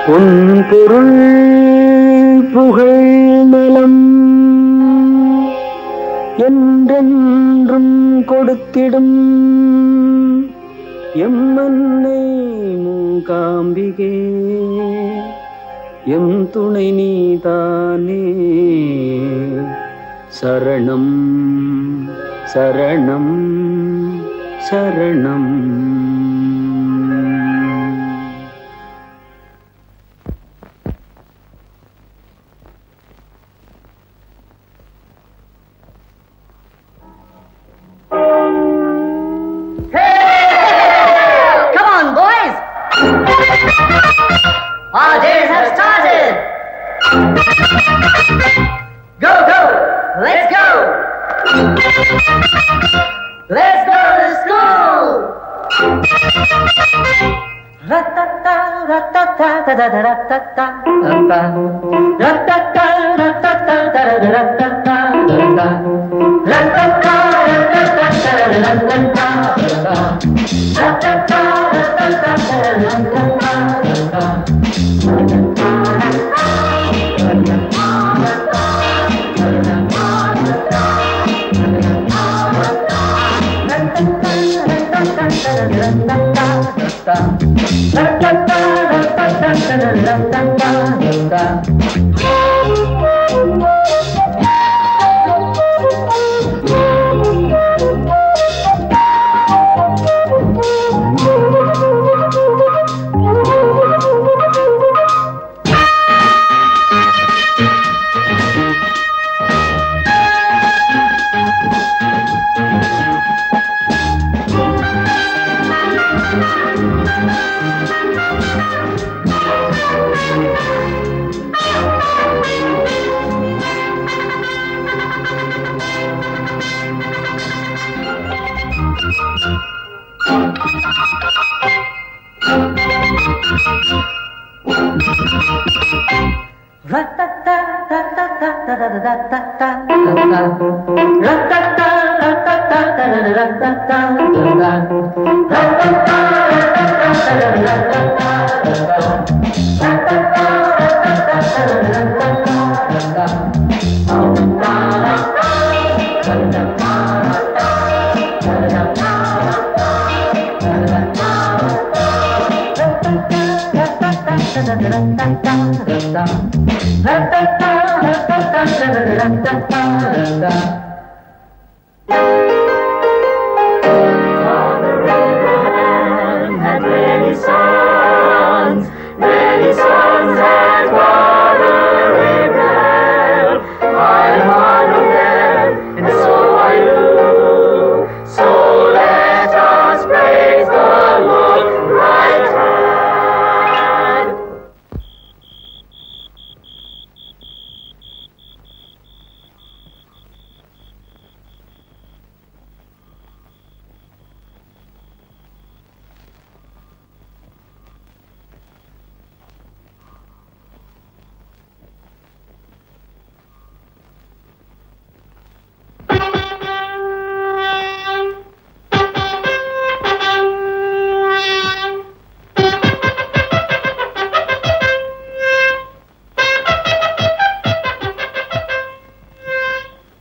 பொன் பொருள் புகழ் நலம் என்றென்றும் கொடுத்திடும் எம்மன்னை மூகாம்பிகே எம் துணை நீதானே. சரணம் சரணம் சரணம். Our days have started. Go, go, let's go. Let's go to school. Ratata, ratata, ratata, ratata, ratata, ratata, ratata, ratata,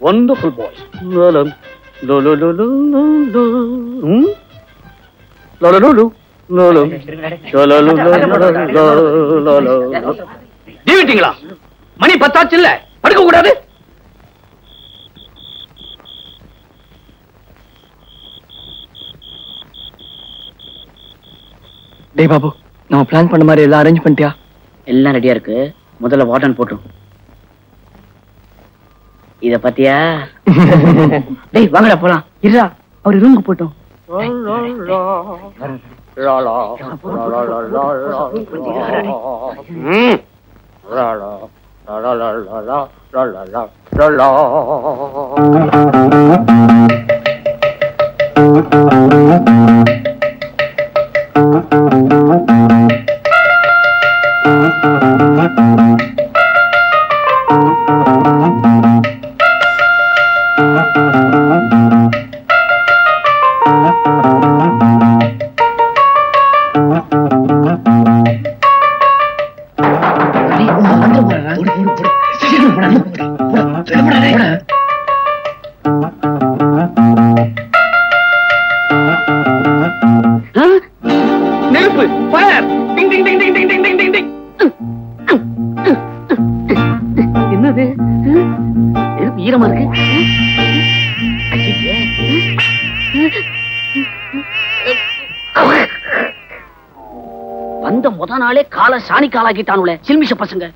Wonderful boys. தீவிட்டீங்களா? மணி 10 இல்ல, படுக்க கூடாது. டேய் பாபு, நம்ம பிளான் பண்ண மாதிரி எல்லாம் அரேஞ்ச் பண்ணிட்டியா? எல்லாம் ரெடியா இருக்கு. முதல்ல வார்டன் போட்டும். இத பத்தியா? டேய் வாங்கடா போலாம். இருடா, அவர் ரூமுக்கு போட்டோம். நெருப்பு ஃபயர் டிங் டிங் டிங் டிங் டிங் டிங் டிங் டிங் டிங். என்னது நெருப்பு ஈரமா இருக்கு. ஐயே. வந்த முத நாளே கால சாணி காலாக்கிட்டானுல சில்மிஷ பசங்க.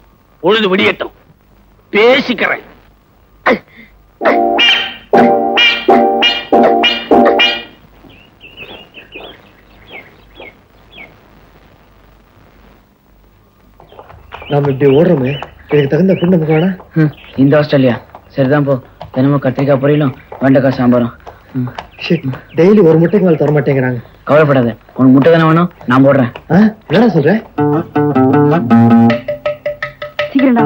பொழுது விடியட்டும் பேசிக்கிறேன். நாம இப்படி ஓடுறோமே, எனக்கு தகுந்த பொண்ணு நமக்கு வேணா. இந்த ஆஸ்திரேலியா சரிதான் போ. தினமும் கத்திரிக்காய் பொரியலும் வெண்டைக்காய் சாம்பாரும். டெய்லி ஒரு முட்டைக்கு மேல தர மாட்டேங்கிறாங்க. கவலைப்படாத, உனக்கு முட்டை தானே வேணும், நான் போடுறேன். என்னடா சொல்ற? சீக்கிரம்டா.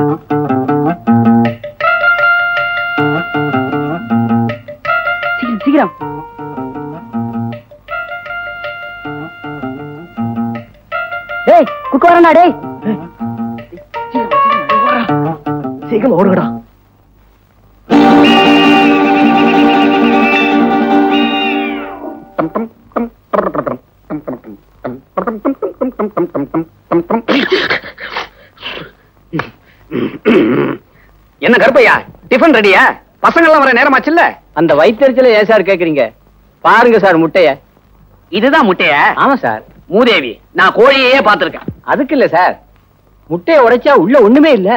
சீக்கிரம் சீக்கிரம். டேய் குக்க வரண்டா. டேய் சீக்கிரம் ஓடுங்கடா. என்ன கருப்பையா, டிஃபன் ரெடியா? பசங்க எல்லாம் வர நேரமாச்சுல்ல? அந்த வயிற்றுல ஏன் சார் கேக்குறீங்க? பாருங்க சார் முட்டைய. இதுதான் முட்டையா? ஆமா சார். மூதேவி, நான் கோழியே பார்த்திருக்கேன். அதுக்கு இல்ல சார், முட்டைய உடைச்சா உள்ள ஒண்ணுமே இல்ல.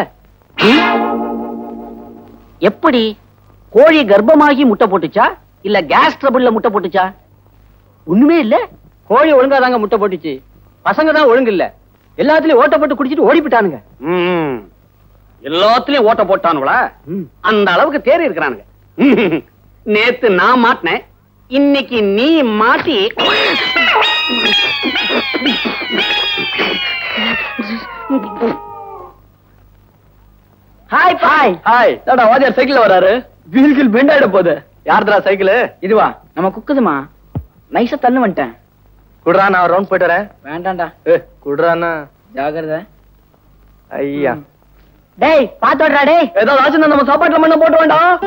எப்படி? கோழி கர்ப்பமாகி முட்டை போட்டுச்சா இல்ல கேஸ் ட்ரபிள்ல முட்டை போட்டுச்சா? ஒண்ணுமே இல்ல. கோழி ஒழுங்கா தாங்க முட்டை போட்டுச்சு, பசங்க தான் ஒழுங்கு இல்ல. எல்லாத்துலயும் ஓட்ட போட்டு குடிச்சிட்டு ஓடி போட்டானுங்க. எல்லாத்துலயும் ஓட்ட போட்டானுங்களா? அந்த அளவுக்கு தேறி இருக்கிறானுங்க. நேத்து நான் மாட்டினேன், இன்னைக்கு நீ மாட்டி. Hi hi hi. டாடா வாத்தியார் சைக்கிள்ல வராரு. வீல் பெண்ட் ஆயிட போகுது. யார்தா சைக்கிள்? இதுவா நம்ம குக்குதுமா. நைஸா தள்ளு வந்துட்டேன். குடுறா, நான் ரவுண்ட் போயிட்டு வரேன். வேண்டாம்டா. குடுறானா? ஜாகிரதை. ஐயா டேய் பாத்தோடுறா. டேய் ஏதோ ஆச்சுன்னா நம்ம சாப்பாட்டுல மண்ண போட்டு வேண்டாம்.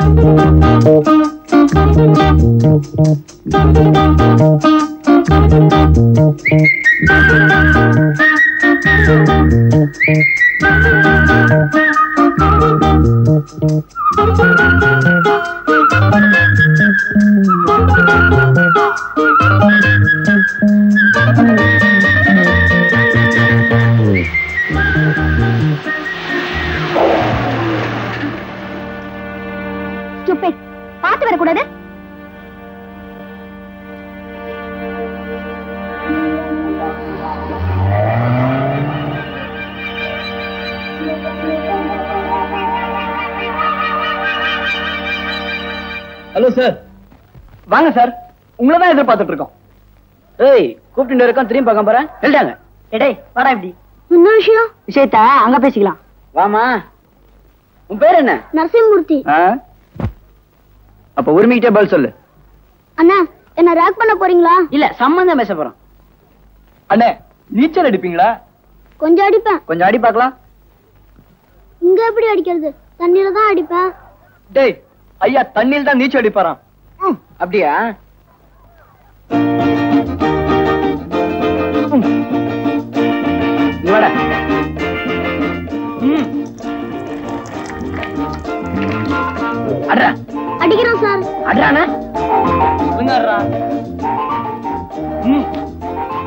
பாத்து வரக்கூடாது. Hello sir. வாங்க சார், உங்களை தான் எதிர்பார்த்துட்டு இருக்கோம். ஏய் கூப்பிட்டு இருக்கோம், திரும்பி பார்க்க போறேன். எழுதாங்க. டேய் வாடா இப்படி. என்ன விஷயம்? விஷயத்த அங்க பேசிக்கலாம். வாமா. உன் பேர் என்ன? நரசிம்மூர்த்தி. அப்ப உரிமைக்கிட்டே பதில் சொல்லு. அண்ணா, என்ன ரேக் பண்ண போறீங்களா? இல்ல சம்பந்தம் பேச போறோம். அண்ணே, நீச்சல் அடிப்பீங்களா? கொஞ்சம் அடிப்பேன். கொஞ்சம் அடி பார்க்கலாம். இங்க எப்படி அடிக்கிறது? தண்ணியில தான் அடிப்பேன். டேய் ஐயா, தண்ணியில் தான் நீச்சல் அடிப்பாராம். அப்படியா? வாடா. அட்ரா அடிக்கிறோம் சார். அட்ரானா ஒழுங்கா அட்றா.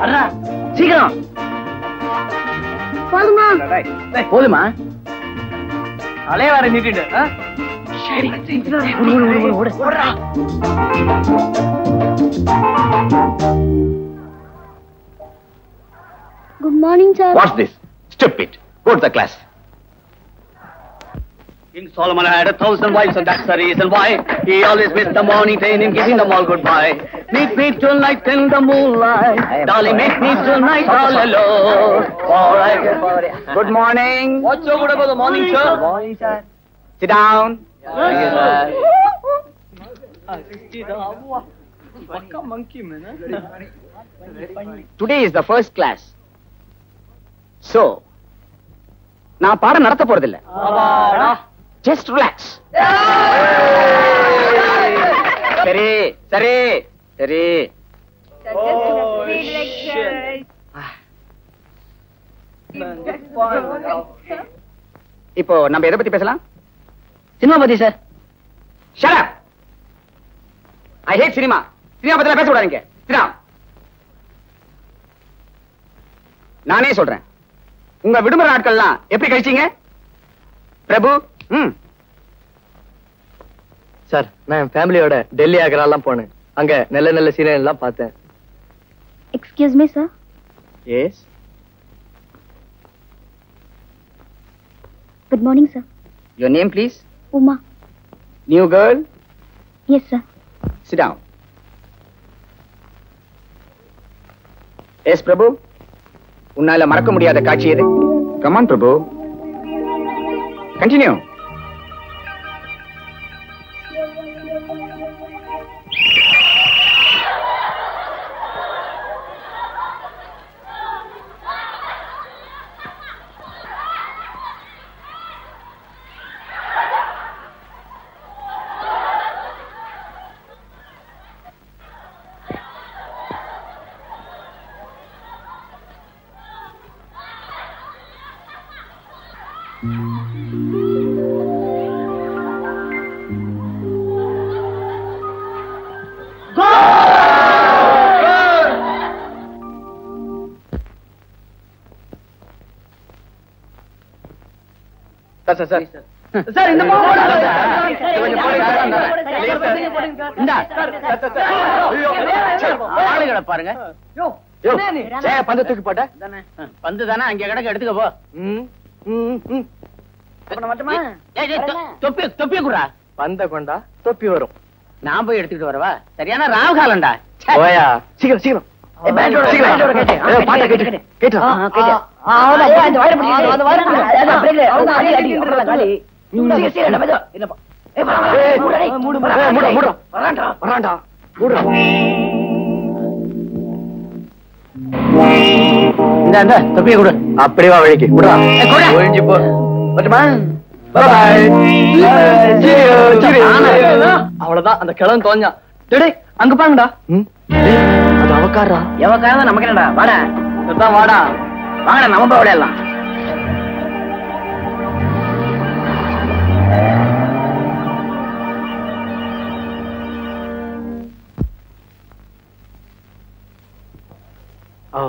அட்ரா சீக்கிரம். போதுமா? போதுமா? அலைய வர நீட்டிட்டு. சரி ஓடுறா. Good morning sir. What's this? Stupid. Go to the class. King Solomon had 1,000 wives, and that's the reason why he always missed the morning train in giving them all goodbye. Meet me tonight in the moonlight, darling, meet me tonight all alone. All right. Good morning. What's so good about the morning, sir? Morning, sir. Sit down. Thank you, sir. Monkey, man. Today is the first class. So, நான் பாடம் நடத்த போறதில்லை. Just relax. சரி சரி சரி. இப்போ நம்ம எதை பத்தி பேசலாம்? சினிமா பத்தி sir. Shut up! I hate cinema. Cinema பத்தி பேச விடாதீங்க. சினிமா. நானே சொல்றேன். உங்க விடுமுறை நாட்கள்லாம் எப்படி கழிச்சீங்க? பிரபு? சார், நான் என் ஃபேமிலியோட டெல்லி ஆக்ராலாம் போனேன். அங்க நல்ல நல்ல சீரியல் எல்லாம் பார்த்தேன். Excuse me sir. Yes. Good morning sir. Your name please? Uma. New girl? Yes sir. Sit down. Yes, Prabhu. உன்னால மறக்க முடியாத காட்சி எது? Come on, Prabhu. Continue. Sir இந்த ஆளுகளை பாருங்க. பந்து தூக்கி போட்ட பந்து தானே அங்க கிடக்க எடுத்துக்க போ. தொப்பி குடா. பந்த கொண்டா தொப்பி வரும். நான் போய் எடுத்துக்கிட்டு வரவா? சரியான ராவகாலண்டா. ஓயா, சீக்கிரம் சீக்கிரம். தொப்பிய கொடு. அப்படியே வா வழிக்கு குடா. ஒழிஞ்சு போ. அவ்வளவுதான், அந்த கிழவன் தோஞ்சா. அங்க பாருங்கடா. அது அவக்காரா. எவக்காக நமக்கு என்னடா? வாடா. வாடா வாங்கடா, நம்ம போய் விளையாடலாம்.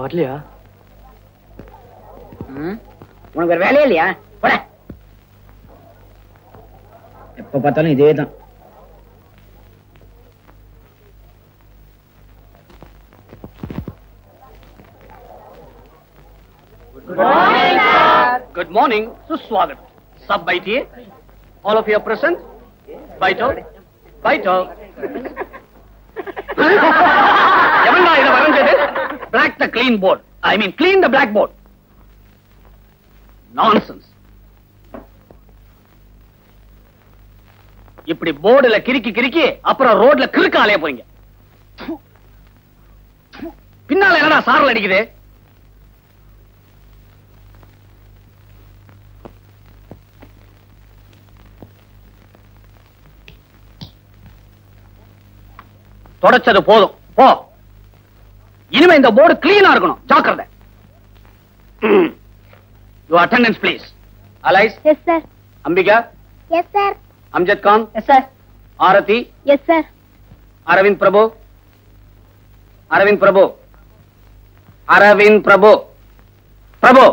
வரலையா? உனக்கு வேற வேலையே இல்லையா? போட. எப்ப பார்த்தாலும் இதேதான். Good morning. Suswagat. Sab baithiye. All of you are present. Baito. Baito. எவன்டா இத வரைஞ்சது? Black the clean board. I mean clean the blackboard. Nonsense. இப்படி போர்டுல கிறுக்கி அப்புறம் ரோட்ல கிறுக்க அலைய போறீங்க. பின்னால என்னடா சாரல் அடிக்குது? தொடச்சது போதும், போ. இனிமே இந்த போர்டு கிளீனா இருக்கணும், ஜாக்கிரதை. Your attendance please. Alais? Yes sir. Ambika? Yes sir. Amjad Khan? Yes sir. Arati? Yes sir. Aravind Prabhu? Aravind Prabhu? Aravind Prabhu? Prabhu?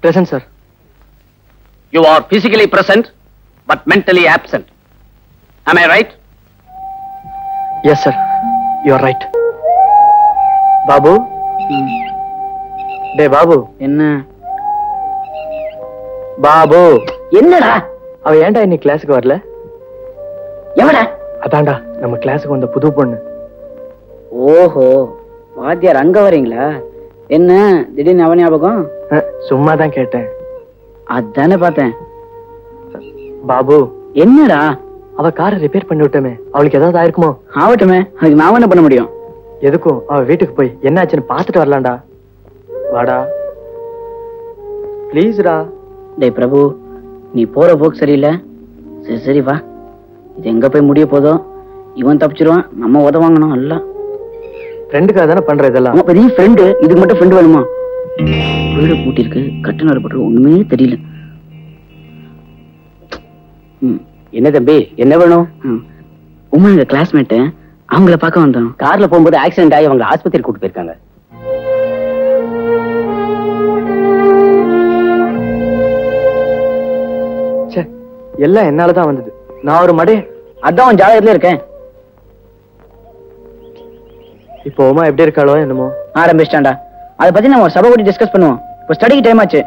Present sir. You are physically present but mentally absent. Am I right? Yes sir, you are right. Babu, டே பாபு. என்ன பாபு? என்னடா? அவ ஏன்டா இன்னைக்கு கிளாஸுக்கு வரல? எவடா? அதான்டா நம்ம கிளாஸுக்கு வந்த புது பொண்ணு. ஓஹோ, வாத்தியார் அங்க வரீங்களா? என்ன திடீர்னு அவன் ஞாபகம்? சும்மா தான் கேட்டேன். அதானே பார்த்தேன். பாபு, என்னடா? அவ காரை ரிப்பேர் பண்ணி விட்டமே, அவளுக்கு ஏதாவது ஆயிருக்குமோ? ஆவட்டுமே, அதுக்கு நான் என்ன பண்ண முடியும்? எதுக்கும் அவ வீட்டுக்கு போய் என்ன ஆச்சுன்னு பாத்துட்டு வரலாம்டா. வாடா ப்ளீஸ்டா. டேய் பிரபு, நீ போற போக்கு சரியில்லை. சரி சரி வா, இது எங்க போய் முடிய போதோ. இவன் தப்பிச்சிருவான், நம்ம உதவாங்கணும். அல்ல ஃப்ரெண்டுக்காக தானே பண்ற இதெல்லாம். பெரிய ஃப்ரெண்டு, இதுக்கு மட்டும் ஃப்ரெண்டு வேணுமா? வீடு பூட்டிருக்கு, கட்டுநாடு போட்டு ஒண்ணுமே தெரியல. என்ன தம்பி, என்ன வேணும்? உமா எங்க கிளாஸ்மேட்டு, அவங்கள பார்க்க வந்தோம். கார்ல போகும்போது ஆக்சிடென்ட் ஆகி அவங்க ஆஸ்பத்திரி கூட்டு போயிருக்காங்க. எல்லாம் என்னாலதான் வந்தது. நான் ஒரு மடே. அதான் ஜாதகத்துல இருக்கேன். இப்போ உமா எப்படி இருக்காளோ என்னமோ. ஆரம்பிச்சிட்டாண்டா. அதை பத்தி நம்ம சபை கூட்டி டிஸ்கஸ் பண்ணுவோம். இப்போ ஸ்டடிக்கு டைம் ஆச்சு.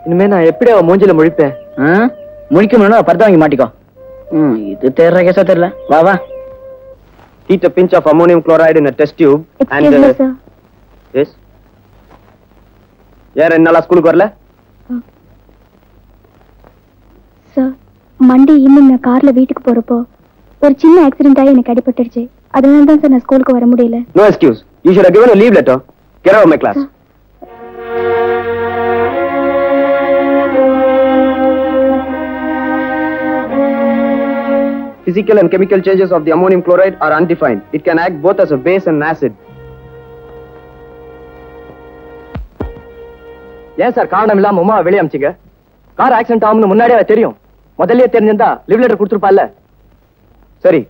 இனிமே நான் எப்படி அவ மூஞ்சில முழிப்பேன்? முழிக்க முடியும், பர்தா வாங்கி மாட்டிக்கோ. இது தேர்ற கேஸா தெரியல. வா வா. Heat a pinch of ammonium chloride in a test tube. Excuse me, sir. Yes. யார் என்னால ஸ்கூலுக்கு வரல? சார், மண்டே ஈவினிங் நான் கார்ல வீட்டுக்கு போறப்போ ஒரு சின்ன ஆக்சிடென்ட் ஆகி எனக்கு அடிபட்டுருச்சு. அதனால தான் சார் நான் ஸ்கூலுக்கு வர முடியல. No excuse. You should have given a leave letter. Get out of my class. Physical and chemical changes of the ammonium chloride are undefined. It can act both as a base and acid. ஏன் sir காரணம் இல்லாம உமா வெளியே அமிச்சிங்க? Car accident ஆகும்னு முன்னாடியே தெரியும். முதல்லயே தெரிஞ்சிருந்தா live letter கொடுத்துருப்பால. சரி,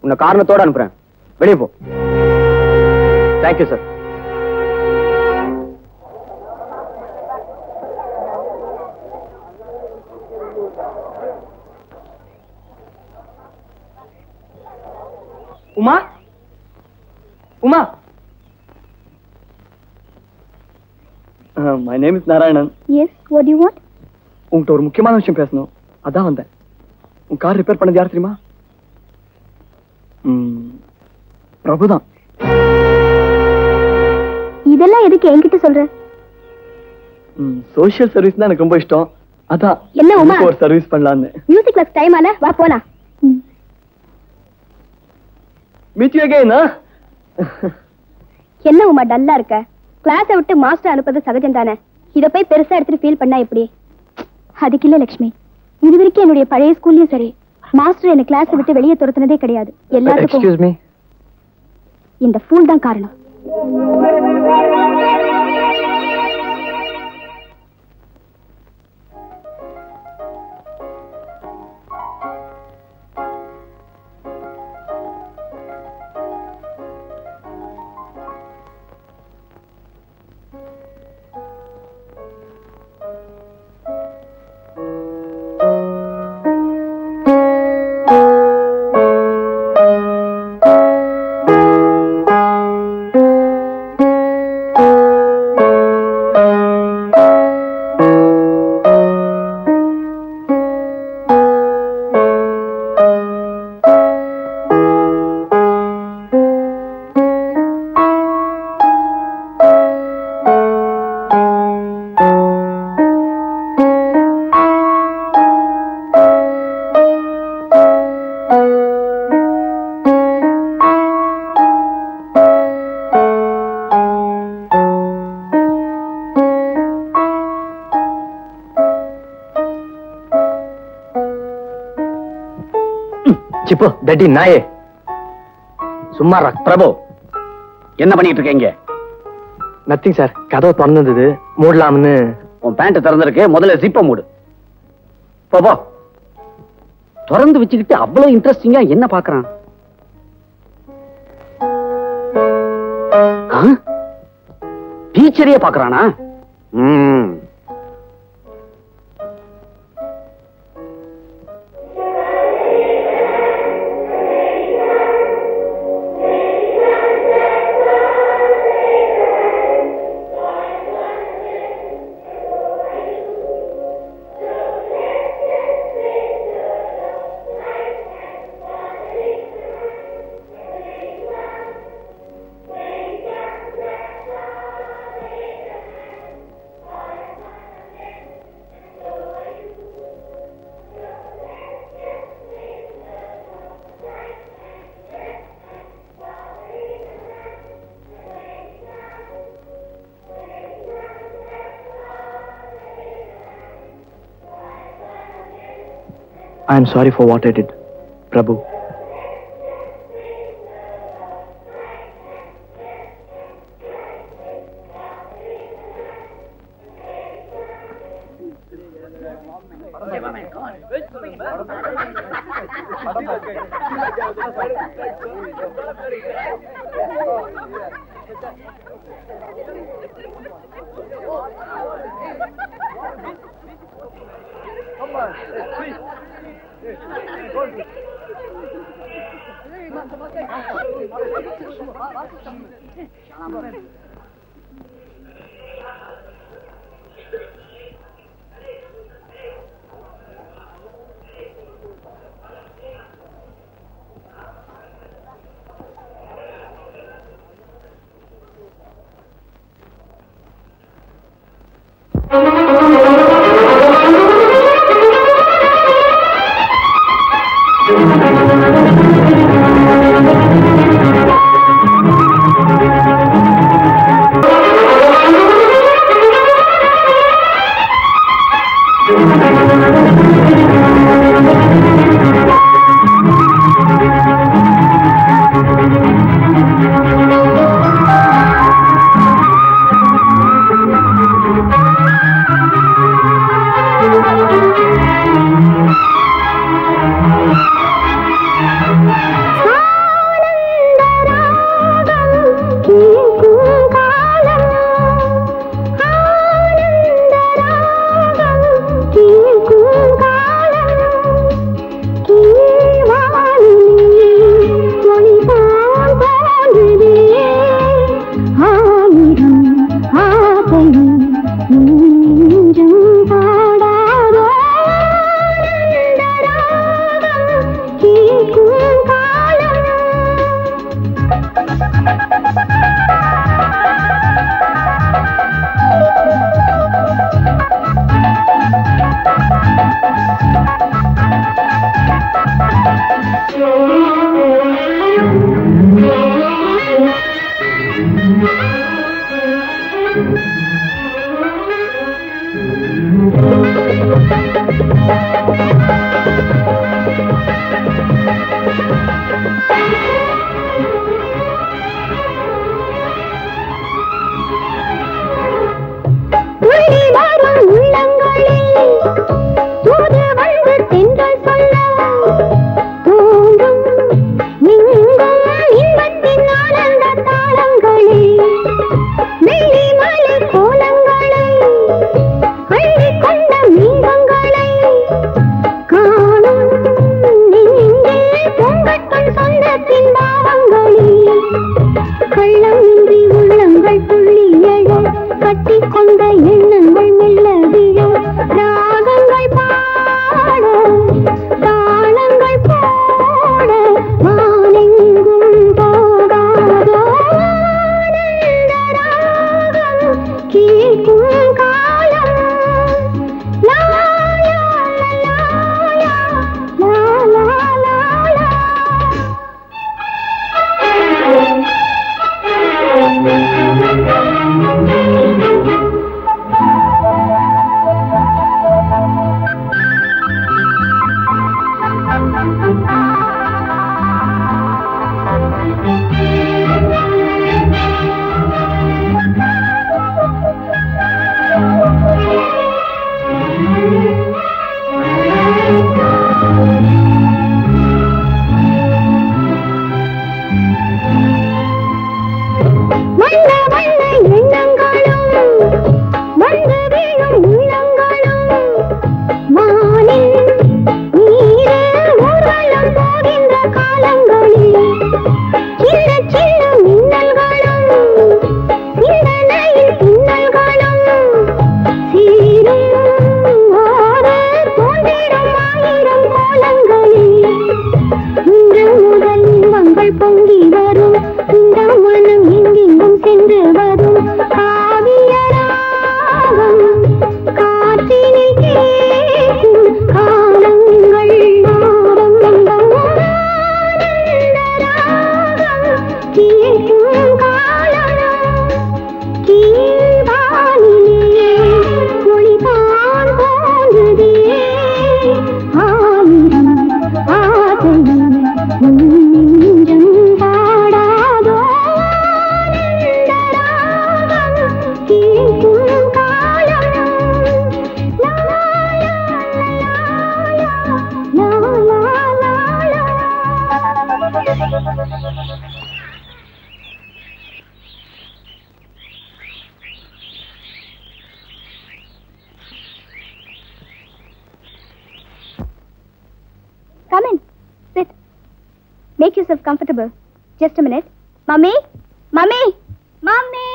உன்னை காரணத்தோட அனுப்புறேன். வெளியே போ. Thank you sir. Uma, Uma. My name is Narayanan. Yes, what do you want? உங்ககிட்ட ஒரு முக்கியமான விஷயம் பேசணும், அதான் வந்தேன். உன் கார் ரிப்பேர் பண்ணது யார் தெரியுமா? பிரபுதான். இதெல்லாம் எதுக்கு என்கிட்ட சொல்ற? சோஷியல் சர்வீஸ் தான் எனக்கு ரொம்ப இஷ்டம். அதான் என்ன உமா, ஒரு சர்வீஸ் பண்ணலான்னு. மியூசிக் கிளாஸ் டைம் ஆல, வா போலாம். Meet you again. என்ன உமா டல்லா இருக்க? கிளாஸை விட்டு மாஸ்டர் அனுப்புறது சகஜம் தானே. இத போய் பெருசா எடுத்துட்டு ஃபீல் பண்ணா எப்படி? அதுக்கு இல்ல லட்சுமி, இது வரைக்கும் என்னுடைய பழைய ஸ்கூல்லயும் சரி, மாஸ்டர் என்ன கிளாஸை விட்டு வெளியே துரத்துனதே கிடையாது. எல்லாத்துக்கும் எக்ஸ்கியூஸ் மீ, இந்த ஃபூல் தான் காரணம். சிப்பு தட்டி நாயே, சும்மா பிரபு, என்ன பண்ணிட்டு இருக்கீங்க? Nothing sir. கதவை திறந்தது, மூடலாம்னு. உன் பேண்ட் திறந்திருக்கு, முதல்ல ஜிப்ப மூடு. போ. திறந்து வச்சுக்கிட்டு அவ்வளவு இன்ட்ரெஸ்டிங்கா என்ன பாக்குறான்? டீச்சரையே பாக்குறானா? I am sorry for what I did, Prabhu. கோலங்களை அள்ளி கொண்ட மீனங்களை Come in. Sit. Make yourself comfortable. Just a minute. Mummy? Mummy? Mummy?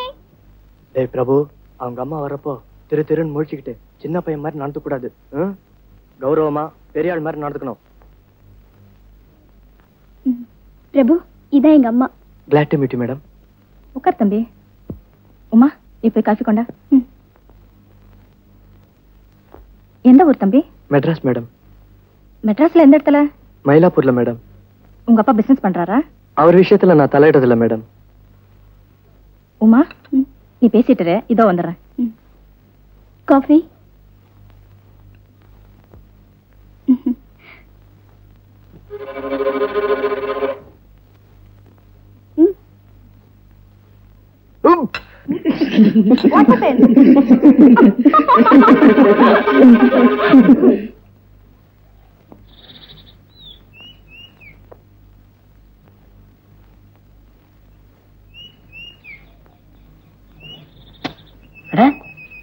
டேய் பிரபு, அவங்க அம்மா வர்றப்போ திருன்னு முழிச்சுக்கிட்டு சின்ன பையன் மாதிரி நடந்து கூடாது. கௌரவமா பெரிய ஆள் மாதிரி நடந்துக்கணும். பிரபு, இதான் எங்க அம்மா. Glad to meet you, madam. உட்கார் தம்பி. உமா, நீ போய் காஃபி கொண்டா. எந்த ஊர் தம்பி? மெட்ராஸ் மேடம். மெட்ராஸ்ல எந்த இடத்துல? மயிலாப்பூர்ல மேடம். உங்க அப்பா பிசினஸ் பண்றாரா? அவர் விஷயத்துல நான் தலையிடதில்ல மேடம். உமா, நீ பேசிட்டு இரு, இதோ வந்துடுறேன். காஃபி? What happened?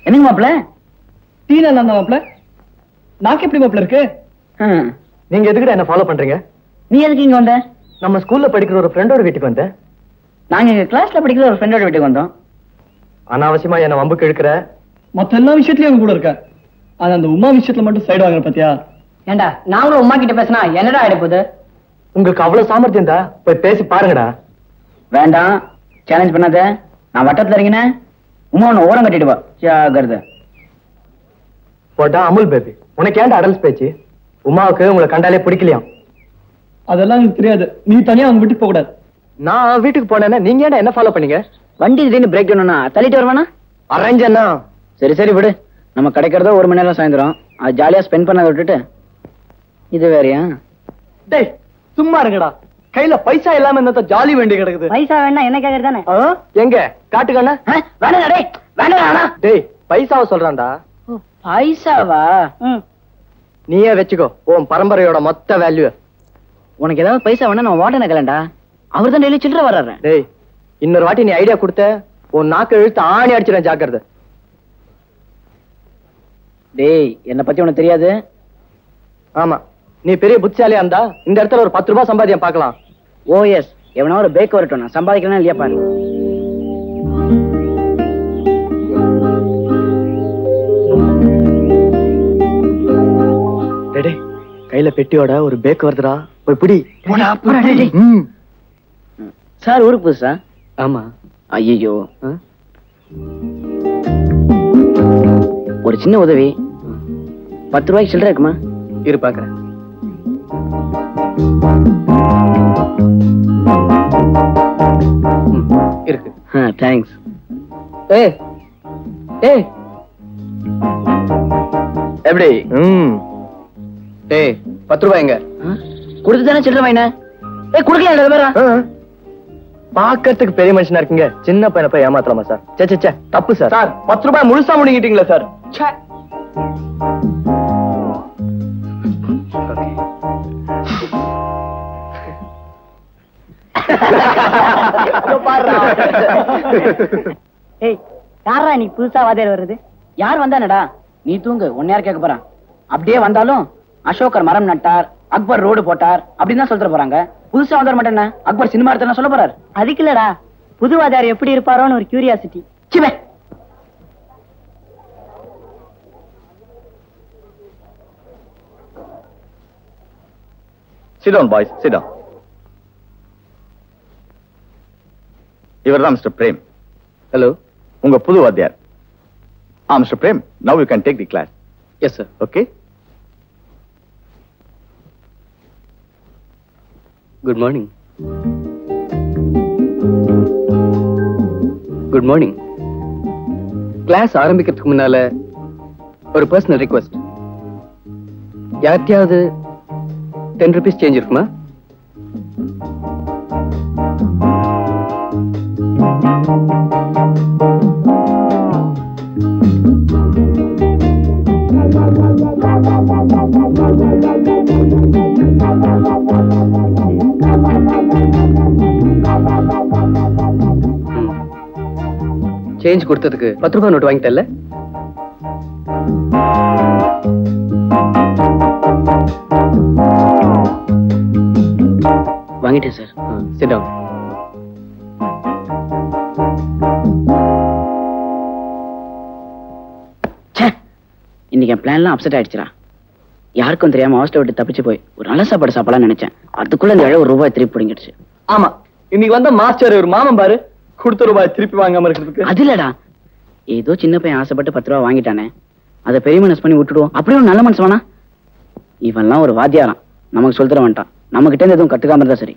என்னங்க மாப்பிள்ள? டீனா நான் மாப்பிள்ள. நாக்கு எப்படி மாப்பிள்ள இருக்கு? நீங்க எதுக்குடா என்ன ஃபாலோ பண்றீங்க? நீ எதுக்கு இங்க வந்த? நம்ம ஸ்கூல்ல படிக்கிற ஒரு ஃப்ரெண்டோட வீட்டுக்கு வந்தேன். நாங்க எங்க கிளாஸ்ல படிக்கிற ஒரு ஃப்ரெண்டோட வீட்டுக்கு வந்தோம். அனாவசியமா என்ன வம்புக்கு எடுக்கிற. மத்த எல்லா விஷயத்துலயும் அவங்க கூட இருக்க. ஆனா அந்த உமா விஷயத்துல மட்டும் சைடு வாங்குற பாத்தியா? ஏண்டா, நாங்களும் உமா கிட்ட பேசினா என்னடா ஆயிடப்போகுது? உங்களுக்கு அவ்வளவு சாமர்த்தியம் தான், போய் பேசி பாருங்கடா. வேண்டாம், சேலஞ்ச் பண்ணாத. நான் வட்டத்துல இறங்கினேன், உமா ஒன்னு ஓரம் கட்டிட்டு வா. ஜாகிரதை. போட்டா அமுல் பேபி, உனக்கு ஏன்டா அடல்ஸ் பேச்சு? உமாவுக்கு உங்களை கண்டாலே பிடிக்கலையாம். அதெல்லாம் எனக்கு தெரியாது. நீ தனியா அவங்க வீட்டுக்கு போக கூடாது. நான் வீட்டுக்கு போனேன்னா நீங்க ஏன்டா என்ன ஃபாலோ பண்ணீங்க? வண்டி திடீர்னு பிரேக் பண்ணா தள்ளிட்டு வருவானா? அரேஞ்சன்னா சரி சரி விடு. நம்ம கிடைக்கிறதோ 1 மணி நேரம் சாயந்தரம். அது ஜாலியா ஸ்பெண்ட் பண்ணதை விட்டுட்டு இது வேறையா? டேய் சும்மா இருங்கடா. கையில பைசா இல்லாம என்னத்த ஜாலி வேண்டி கிடக்குது. பைசா வேணா என்ன கேக்குறது தானே? எங்க காட்டுக்கண்ணா? வேணா டேய், வேணா. டேய் பைசாவை சொல்றான்டா. பைசாவா? நீயே வச்சுக்கோ உன் பரம்பரையோட மொத்த வேல்யூ. உனக்கு ஏதாவது பைசா வேணா நான் வாட்டனை கலண்டா. அவர் தான் டெய்லி சில்லற வர்றாரு. டேய் இன்னொரு வாட்டி நீ ஐடியா கொடுத்த உன் நாக்கு இழுத்து ஆணி அடிச்சிடறேன், ஜாக்கிரதை. டேய் என்ன பத்தி உனக்கு தெரியாது. ஆமா, நீ பெரிய புத்திசாலியா இருந்தா இந்த இடத்துல ஒரு 10 ரூபாய் சம்பாதியம் பார்க்கலாம். ஓஎஸ், எவனா ஒரு பேக் வரட்டும், நான் சம்பாதிக்கிறேன்னா இல்லையா பாரு. டேய் கையில பெட்டியோட ஒரு பேக் வருதுடா, போய் பிடி. சார் ஊருக்கு புதுசா? ஆமா. ஐயோ, ஒரு சின்ன உதவி. 10 ரூபாய்க்கு சில்லறை இருக்குமா? இரு பாக்குறேன். இருக்கு. தேங்க்ஸ். ஏய் ஏய் எப்படி? ஏய் 10 ரூபாய் எங்க? கொடுத்து தானே சில்லறை வாங்கின. கொடுக்கல. பாக்கிறதுக்கு பெரிய மனுஷனா இருக்கீங்க, சின்ன பையனை போய் ஏமாத்தலாமா சார்? சே தப்பு சார். சார் 10 ரூபாய் முழுசா முடிங்கிட்டீங்களா சார்? ஏய் யாரா இன்னைக்கு புதுசா வாதியார் வருது? யார் வந்தானடா? நீ தூங்கு, உன்னை யார் கேட்க போறான்? அப்படியே வந்தாலும் அசோகர் மரம் நட்டார், அக்பர் ரோடு போட்டார் அப்படின்னு தான் சொல்லிட்டு போறாங்க. புதுசா வந்தார் மட்டும் என்ன, அக்பர் சினிமா எடுத்து சொல்ல போறாரு. அதுக்கு இல்லடா, புது வாதியார் எப்படி இருப்பாரோன்னு ஒரு கியூரியாசிட்டி. சிவே Sit down, boys. Sit down. இவர்தான் மிஸ்டர் பிரேம். ஹலோ, உங்க புது வாத்தியார். Mister Prem, now you can take the class. Yes sir. Okay? Good morning. Good morning. Class ஆரம்பிக்கிறதுக்கு முன்னால ஒரு பர்சனல் ரிக்வெஸ்ட். யார்கிட்டயாவது 10 rupees சேஞ்ச் இருக்குமா? சேஞ்ச் கொடுத்ததுக்கு 10 ரூபாய் நோட்டு வாங்கிட்டல்ல? வாங்கிட்டேன் சார். Sit down. இன்னைக்கு என் பிளான்லாம் அப்செட் ஆயிடுச்சுடா. யாருக்கும் தெரியாம ஹாஸ்டல் விட்டு தப்பிச்சு போய் ஒரு நல்ல சாப்பாடு சாப்பிடலாம்னு நினைச்சேன். அதுக்குள்ள இந்த ஒரு ரூபாய் திருப்பி பிடிங்கிடுச்சு. ஆமா, இன்னைக்கு வந்த மாஸ்டர் ஒரு மாமன் பாரு, கொடுத்த ரூபாய் திருப்பி வாங்காம இருக்கிறதுக்கு. அது இல்லடா, ஏதோ சின்ன பையன் ஆசைப்பட்டு 10 ரூபா வாங்கிட்டானே, அதை பெரிய மனசு பண்ணி விட்டுடுவோம். அப்படியே ஒரு நல்ல மனசு வேணா. இவன்லாம் ஒரு வாத்தியாரான், நமக்கு சொல்லித்தர வேண்டாம். நம்ம கிட்ட இருந்து எதுவும் கத்துக்காம இருந்தா சரி.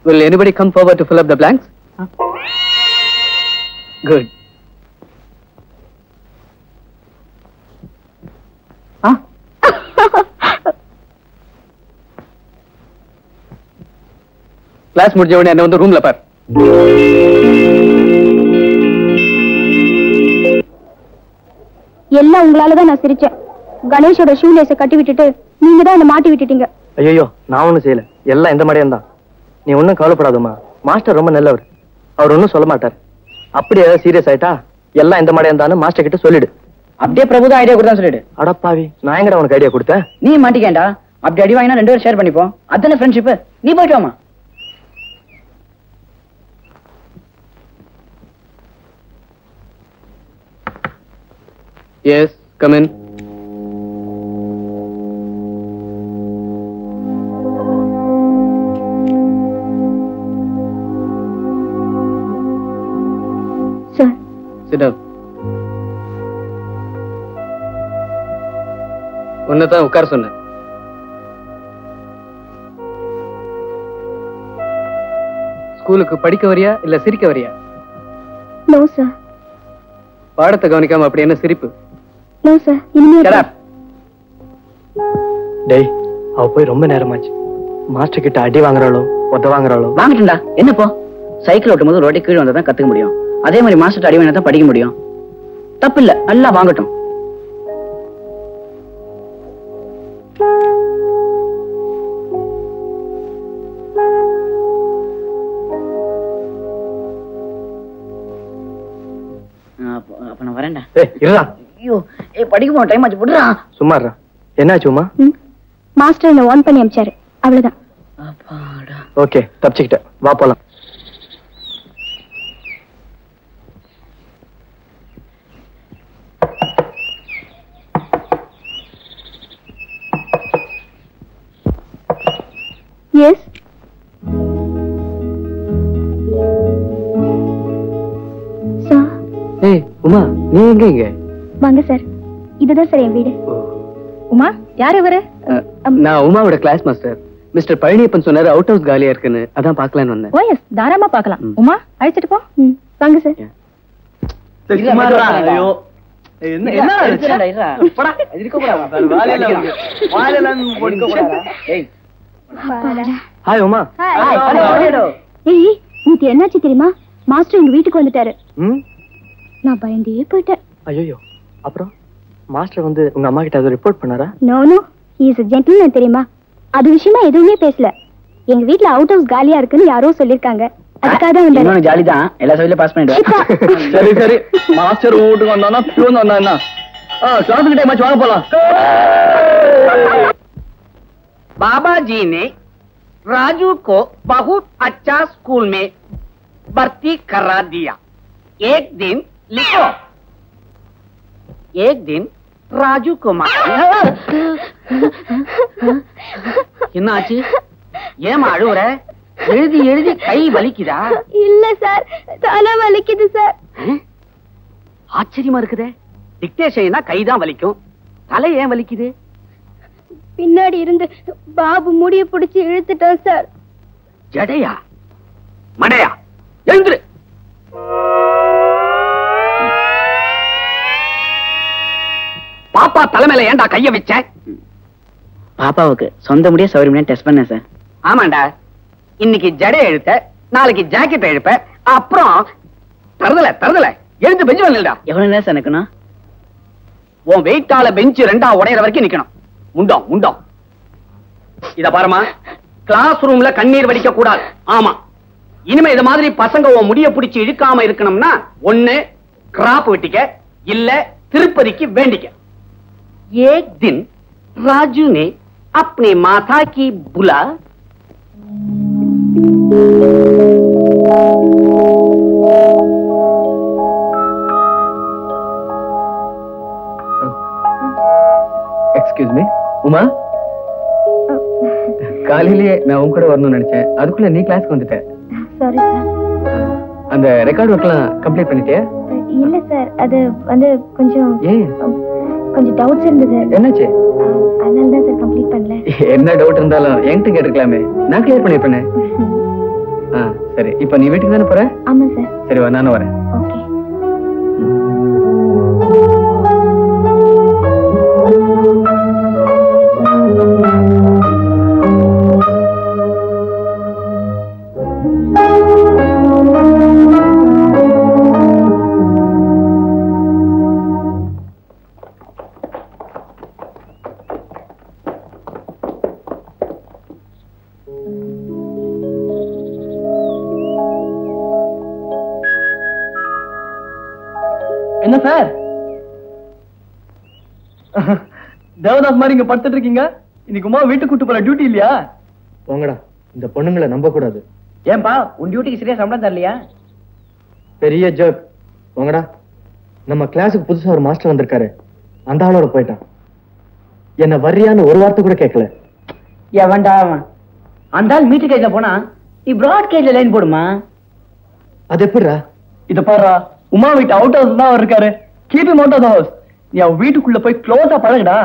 Will anybody come forward to fill up the blanks? Good. Class முடிஞ்ச உடனே என்ன வந்து ரூம்ல பார். எல்லாம் உங்களாலதான் நான் சிரிச்சேன். கணேஷோட ஷூலேஸை கட்டி விட்டுட்டு நீங்க தான் என்ன மாட்டி விட்டுட்டீங்க. ஐயோ, நான் ஒண்ணும் செய்யல. எல்லாம் இந்த மடையம் தான். நீ ஒன்னும் கவலைப்படாதம்மா. மாஸ்டர் ரொம்ப நல்லவர். அவர் ஒன்னும் சொல்ல மாட்டார். அப்படியே சீரியஸ் ஆயிட்டா எல்லாம் இந்த மடையம் தான் மாஸ்டர் கிட்ட சொல்லிடு. அப்படியே பிரபுதான் ஐடியா கொடுத்தா சொல்லிடு. அடப்பாவி, நான் எங்கடா உனக்கு ஐடியா கொடுத்தேன்? நீ மாட்டிக்கேண்டா. அப்படி அடி வாங்கினா 2 பேரும் ஷேர் பண்ணிப்போம். அதானே ஃப்ரெண்ட்ஷிப். நீ போயிட்டு வாமா. Yes, come in. Sir, Sit down. உன்னதான் உட்கார சொன்னேன். ஸ்கூலுக்கு படிக்க வரியா இல்ல சிரிக்க வரியா? No sir. பாடத்தை கவனிக்காம அப்படி என்ன சிரிப்பு? நோ சார், இனிமே Shut up. டேய், அவ போய் ரொம்ப நேரமாச்சு. மாஸ்டர் கிட்ட அடி வாங்குறாளோ உத வாங்குறாளோ? வாங்கிட்டா என்ன போ. சைக்கிள் ஓட்டும் போது ரோட்டை கீழே வந்தா தான் கத்துக்க முடியும். அதே மாதிரி மாஸ்டர் அடி வாங்கினா தான் படிக்க முடியும். தப்பு இல்ல, நல்லா வாங்கட்டும். அப்ப நான் வரேன்டா. ஏய், இருடா. ஐயோ, படிக்க போன டைம் ஆச்சு. போடுறா. சும்மா இருடா. என்னாச்சு உமா? மாஸ்டர் என்ன ஆன் பண்ணி அமிச்சாரு, அவ்வளவுதான். அப்பாடா. ஓகே, தப்பிச்சுக்கிட்ட. வா போலாம். எஸ். சார். ஏய் உமா, நீ எங்க இங்க? வாங்க சார், இதுதான் சார் என் வீடு. உமா, யார் இவரு? நான் உமாவோட கிளாஸ் மாஸ்டர். மிஸ்டர் பழனியப்பன் சொன்னாரு அவுட் ஹவுஸ் காலியா இருக்குன்னு, அதான் பார்க்கலான்னு வந்தேன். ஓஎஸ், தாராளமா பார்க்கலாம். உமா, அழைச்சிட்டு போ. வாங்க சார். சும்மா இருடா. ஐயோ, என்ன என்ன இருடா, இருடா. போடா, இருக்க போடா. வாயிலெல்லாம் போடுங்க போடா. ஏய், ஹாய் உமா. ஏய், இன்னைக்கு என்னாச்சு தெரியுமா? மாஸ்டர் எங்க வீட்டுக்கு வந்துட்டாரு. ம். நான் பயந்தே போயிட்டேன். ஐயோ, அப்புறம் மாஸ்டர் வந்து உங்க அம்மா கிட்ட அதை ரிப்போர்ட் பண்ணாரா? No no, he is a gentleman தெரியுமா? அது விஷயமா எதுவுமே பேசல. எங்க வீட்ல அவுட் ஹவுஸ் காலியா இருக்குன்னு யாரோ சொல்லிருக்காங்க. அதுக்காக தான் வந்தாரு. இன்னொன்னு ஜாலி தான். எல்லா சைடுல பாஸ் பண்ணிடுவேன். சரி சரி, மாஸ்டர் வீட்டுக்கு வந்தானா பியூன் வந்தானா? கிளாஸ் கிட்ட மேட்ச் வாங்க போலாம். बाबा जी ने राजू को बहुत अच्छा स्कूल में भर्ती करा दिया. एक दिन लिखो, एक दिन राजू को என்ன ஆச்சு? ஏமா அழுவுற? எழுதி எழுதி கை வலிக்குதா? இல்ல சார், தலை வலிக்குது சார். ஆச்சரியமா இருக்குதே. டிக்டேஷன்னா கைதான் வலிக்கும், தலை ஏன் வலிக்குது? பின்னாடி இருந்து பாபு முடிய பிடிச்சு இழுத்துட்டான் சார். ஜடையா மடையா எழுந்துரு. பாப்பா தலைமையில ஏன்டா கைய வச்ச? பாப்பாவுக்கு சொந்த முடிய சௌரியமே டெஸ்ட் பண்ணேன் சார். ஆமாண்டா, இன்னைக்கு ஜடைய இழுத்த, நாளைக்கு ஜாக்கெட் இழுப்ப, அப்புறம் தருதல எழுந்து பெஞ்சு வரலடா. எவ்வளவு நேரம் சார் நிக்கணும்? உன் வெயிட்டால பெஞ்ச் ரெண்டா உடையற வரைக்கும் நிக்கணும். முண்டம் இத பாருமா, கிளாஸ் ரூம்ல கண்ணீர் வடிக்க கூடாது. ஆமா, இனிமே இது மாதிரி பசங்க உன் முடிய பிடிச்சு இழுக்காம இருக்கணும்னா ஒண்ணு கிராப் வெட்டிக்க, இல்ல திருப்பதிக்கு வேண்டிக்க. एक दिन राजू ने अपने माता की बुला எக்ஸ்கியூஸ் மீ உமா, காலையிலேயே நான் உன் கூட வரணும்னு நினைச்சேன், அதுக்குள்ள நீ கிளாஸ்க்கு வந்துட்டேன். Sorry sir. அந்த ரெக்கார்ட் ஒர்க்லாம் கம்ப்ளீட் பண்ணிட்டியா? இல்ல சார், அது வந்து கொஞ்சம் ஏன் கொஞ்சம் டவுட்ஸ் இருந்தது. என்னாச்சு? அதனால தான் சார் கம்ப்ளீட் பண்ணல. என்ன டவுட் இருந்தாலும் என்கிட்ட கேட்டுக்கலாமே, நான் கிளியர் பண்ணிருப்பேனே. சரி, இப்ப நீ வீட்டுக்கு தானே போற? ஆமா சார். சரி வா, நானும் வரேன். ஓகே. என்ன சார் தேவதாஸ் மாதிரி இங்க படுத்துட்டு இருக்கீங்க? இன்னைக்கு உமா வீட்டுக்கு கூட்டு போற டியூட்டி இல்லையா? போங்கடா, இந்த பொண்ணுங்களை நம்ப கூடாது. ஏன்பா உன் டியூட்டிக்கு சரியா சம்பளம் தரலையா? பெரிய ஜோக். போங்கடா. நம்ம கிளாஸுக்கு புதுசா ஒரு மாஸ்டர் வந்திருக்காரு, அந்த ஆளோட போயிட்டான். என்ன வர்றியான்னு ஒரு வார்த்தை கூட கேட்கல. எவன்டா அவன்? அந்த ஆள் மீட்டர் கேஜ்ல போனா நீ பிராட் கேஜ்ல லைன் போடுமா? அது எப்படிடா? இத பாருடா, உமா வீட்டு அவுட் ஹவுஸ் தான் அவர் இருக்காரு. Keep him out of the house. நீ அவ வீட்டுக்குள்ள போய் க்ளோஸா பழகுடா.